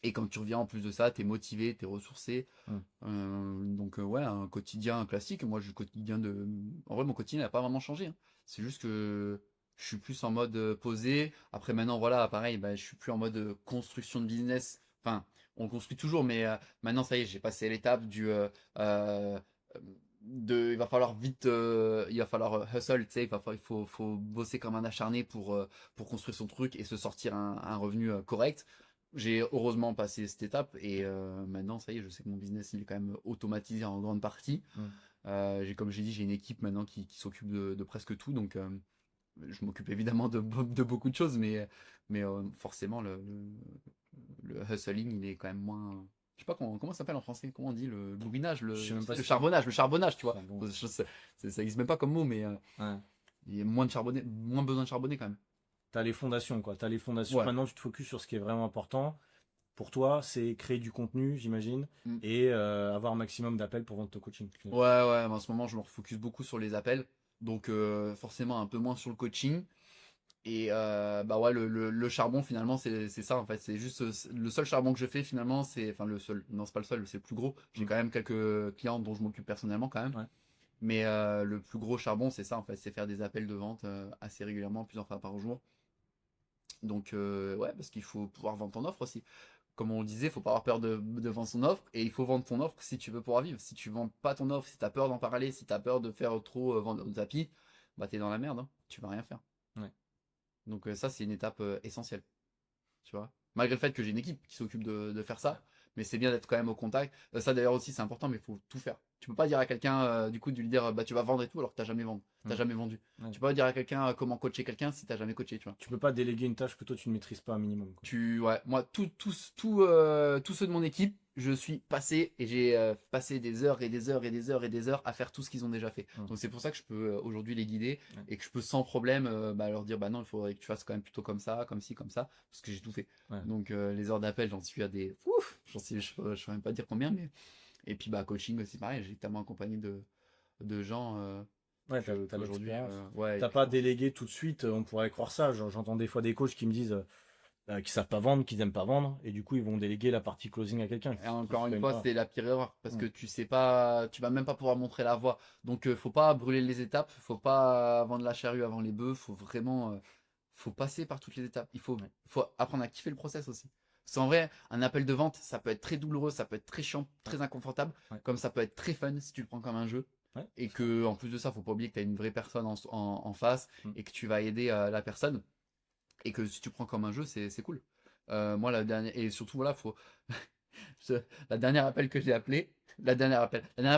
S2: Et quand tu reviens en plus de ça, t'es motivé, t'es ressourcé. Donc ouais, un quotidien classique. Moi, en vrai, mon quotidien n'a pas vraiment changé. Hein. C'est juste que je suis plus en mode posé. Après, maintenant, voilà, pareil, bah, je suis plus en mode construction de business. Enfin, on le construit toujours, mais maintenant, ça y est, j'ai passé l'étape euh, il va falloir vite, il va falloir hustle, tu sais, faut bosser comme un acharné pour construire son truc et se sortir un revenu correct. J'ai heureusement passé cette étape et maintenant, ça y est, je sais que mon business il est quand même automatisé en grande partie. Comme j'ai dit, j'ai une équipe maintenant qui s'occupe de presque tout, donc je m'occupe évidemment de beaucoup de choses, mais forcément, le hustling, il est quand même moins. Je sais pas comment ça s'appelle en français, comment on dit le bourrinage,
S1: Je sais même pas
S2: le
S1: si-
S2: charbonnage, tu vois.
S1: Enfin, bon.
S2: Ça existe même pas comme mot, mais
S1: Ouais.
S2: il y a moins besoin de charbonner quand même.
S1: T'as les fondations, quoi. T'as les fondations.
S2: Ouais.
S1: Maintenant, tu te focuses sur ce qui est vraiment important. pour toi, c'est créer du contenu, j'imagine,
S2: Mm.
S1: et avoir un maximum d'appels pour vendre ton coaching.
S2: Ouais, mais en ce moment, je me refocus beaucoup sur les appels. Donc, forcément, un peu moins sur le coaching. Et bah ouais, le charbon, finalement, c'est ça, en fait. C'est juste le seul charbon que je fais, finalement, c'est. Enfin, le seul. Non, c'est pas le seul, c'est le plus gros. J'ai
S1: Mm.
S2: quand même quelques clients dont je m'occupe personnellement, quand même.
S1: Ouais.
S2: Mais le plus gros charbon, c'est ça, en fait. C'est faire des appels de vente assez régulièrement, plusieurs fois par jour. Donc, ouais, parce qu'il faut pouvoir vendre ton offre aussi. Comme on le disait, il faut pas avoir peur de vendre son offre et il faut vendre ton offre si tu veux pouvoir vivre. Si tu vends pas ton offre, si tu as peur d'en parler, si tu as peur de faire trop vendre au tapis, bah t'es dans la merde, hein. Tu vas rien faire.
S1: Ouais.
S2: Donc ça, c'est une étape essentielle, tu vois. Malgré le fait que j'ai une équipe qui s'occupe de faire ça, mais c'est bien d'être quand même au contact. Ça d'ailleurs aussi, c'est important, mais il faut tout faire. Tu peux pas dire à quelqu'un, du coup, de lui dire, bah tu vas vendre et tout, alors que t'as
S1: Mm.
S2: jamais vendu.
S1: Ouais.
S2: Tu peux pas dire à quelqu'un comment coacher quelqu'un si t'as jamais coaché, tu vois.
S1: Tu peux pas déléguer une tâche que toi tu ne maîtrises pas un minimum, quoi.
S2: Ouais, moi, tous ceux de mon équipe, je suis passé et j'ai passé des heures et des heures et des heures et des heures à faire tout ce qu'ils ont déjà fait.
S1: Mm.
S2: Donc c'est pour ça que je peux aujourd'hui les guider
S1: Ouais.
S2: et que je peux sans problème bah, leur dire bah non, il faudrait que tu fasses quand même plutôt comme ça, comme ci, comme ça, parce que j'ai tout fait.
S1: Ouais.
S2: Donc les heures d'appel, j'en suis à des, ouf, je sais même pas dire combien, mais et puis bah coaching aussi pareil, j'ai tellement accompagné de gens
S1: Ouais, t'as
S2: aujourd'hui,
S1: l'expérience.
S2: ouais,
S1: T'as pas délégué tout de suite, on pourrait croire ça. J'entends des fois des coachs qui me disent qu'ils savent pas vendre, qu'ils aiment pas vendre, et du coup ils vont déléguer la partie closing à quelqu'un.
S2: Et encore une
S1: C'est
S2: fois,
S1: pas-
S2: c'est la pire erreur parce
S1: Mm.
S2: que tu sais pas, tu vas même pas pouvoir montrer la voie. Donc, faut pas brûler les étapes, faut pas vendre la charrue avant les bœufs, faut vraiment, faut passer par toutes les étapes.
S1: Ouais.
S2: Faut apprendre à kiffer le process aussi. Parce qu'en vrai, un appel de vente, ça peut être très douloureux, ça peut être très chiant, très inconfortable,
S1: Ouais.
S2: comme ça peut être très fun si tu le prends comme un jeu.
S1: Ouais.
S2: Et que, en plus de ça, faut pas oublier que tu as une vraie personne en face
S1: Mm.
S2: et que tu vas aider la personne. Et que si tu prends comme un jeu, c'est cool. Moi, la dernière, et surtout, voilà, faut, je- la dernière appel que j'ai appelé, la dernière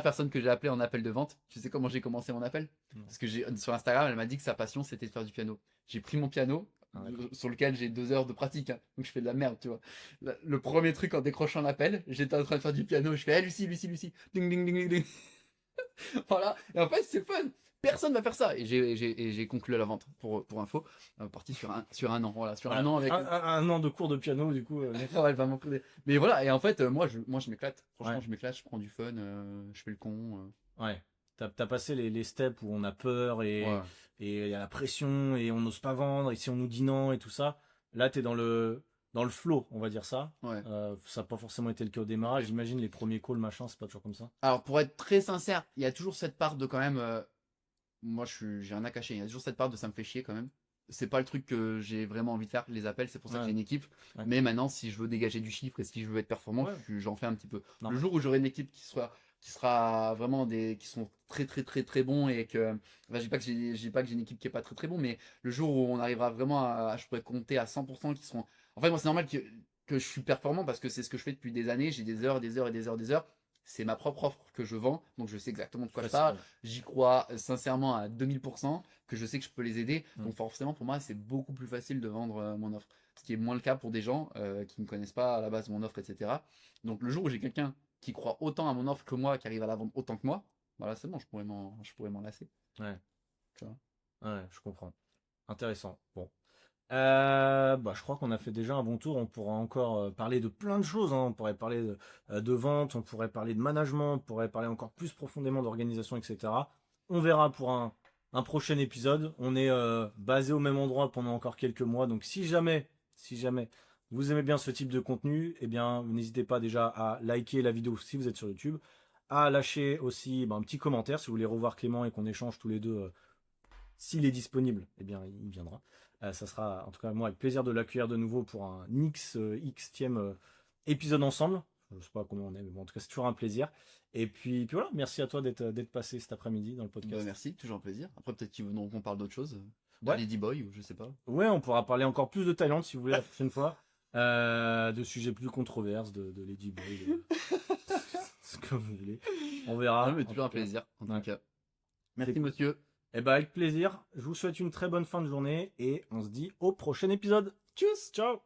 S2: personne que j'ai appelée en appel de vente, tu sais comment j'ai commencé mon appel?
S1: Non.
S2: Parce que sur Instagram, elle m'a dit que sa passion c'était de faire du piano. J'ai pris mon piano,
S1: Ah, d'accord.
S2: sur lequel j'ai 2 heures de pratique, hein, donc je fais de la merde, tu vois. Le premier truc en décrochant l'appel, j'étais en train de faire du piano, je fais, hey, Lucie, Lucie, Lucie, ding, ding, ding, ding, ding. Voilà, et en fait c'est fun. Personne va faire ça. Et j'ai conclu la vente pour info. Parti sur un an. Voilà, sur un
S1: Voilà.
S2: an avec.
S1: Un an de cours de piano, du coup.
S2: Ouais, elle va m'encourager. Mais voilà, et en fait, moi je m'éclate. Franchement,
S1: Ouais.
S2: je m'éclate, je prends du fun, je fais le con.
S1: Ouais. T'as passé les steps où on a peur
S2: Ouais.
S1: et il y a la pression et on n'ose pas vendre et si on nous dit non et tout ça. Là, t'es dans le flow, on va dire ça.
S2: Ouais.
S1: Ça n'a pas forcément été le cas au démarrage. J'imagine les premiers calls, machin, c'est pas toujours comme ça.
S2: Alors, pour être très sincère, il y a toujours cette part de quand même. Moi, j'ai rien à cacher. Il y a toujours cette part de ça me fait chier quand même. C'est pas le truc que j'ai vraiment envie de faire, les appels. C'est pour ça que
S1: Ouais.
S2: j'ai une équipe.
S1: Ouais.
S2: Mais maintenant, si je veux dégager du chiffre et si je veux être performant,
S1: Ouais.
S2: j'en fais un petit peu. Le
S1: Normal.
S2: jour où j'aurai une équipe qui sera vraiment qui sont très très très très bons et que, enfin, je dis pas que j'ai une équipe qui est pas très très bon, mais le jour où on arrivera vraiment je pourrais compter à 100% qui seront. En fait, moi, c'est normal que je suis performant parce que c'est ce que je fais depuis des années. J'ai des heures, des heures et des heures, des heures. C'est ma propre offre que je vends, donc je sais exactement de quoi je parle. J'y crois sincèrement à 2000%, que je sais que je peux les aider.
S1: Mm.
S2: Donc forcément, pour moi, c'est beaucoup plus facile de vendre mon offre. Ce qui est moins le cas pour des gens qui ne connaissent pas à la base mon offre, etc. Donc le jour où j'ai quelqu'un qui croit autant à mon offre que moi, qui arrive à la vendre autant que moi, voilà, c'est bon, je pourrais m'en lasser.
S1: Ouais.
S2: Tu vois.
S1: Ouais, je comprends. Intéressant. Bon. Je crois qu'on a fait déjà un bon tour. On pourra encore parler de plein de choses, hein. On pourrait parler de vente, on pourrait parler de management, on pourrait parler encore plus profondément d'organisation, etc. On verra pour un prochain épisode. On est basé au même endroit pendant encore quelques mois. Donc si jamais vous aimez bien ce type de contenu, eh bien, n'hésitez pas déjà à liker la vidéo si vous êtes sur YouTube, à lâcher aussi un petit commentaire si vous voulez revoir Clément et qu'on échange tous les deux. S'il est disponible, eh bien, il viendra. Ça sera, en tout cas, moi, avec plaisir de l'accueillir de nouveau pour un Xème épisode ensemble. Je ne sais pas combien on est, mais bon, en tout cas, c'est toujours un plaisir. Et puis voilà, merci à toi d'être passé cet après-midi dans le podcast.
S2: Merci, toujours un plaisir. Après, peut-être qu'on parle d'autre chose.
S1: Ouais.
S2: Ladyboy ou je sais pas.
S1: Ouais, on pourra parler encore plus de Thaïlande si vous voulez la prochaine fois. De sujets plus controverses, de Ladyboy, ce que vous voulez. On verra.
S2: Mais toujours un plaisir, en tout cas. Merci,
S1: cool.
S2: monsieur.
S1: Eh ben, avec plaisir. Je vous souhaite une très bonne fin de journée et on se dit au prochain épisode. Tchuss, ciao.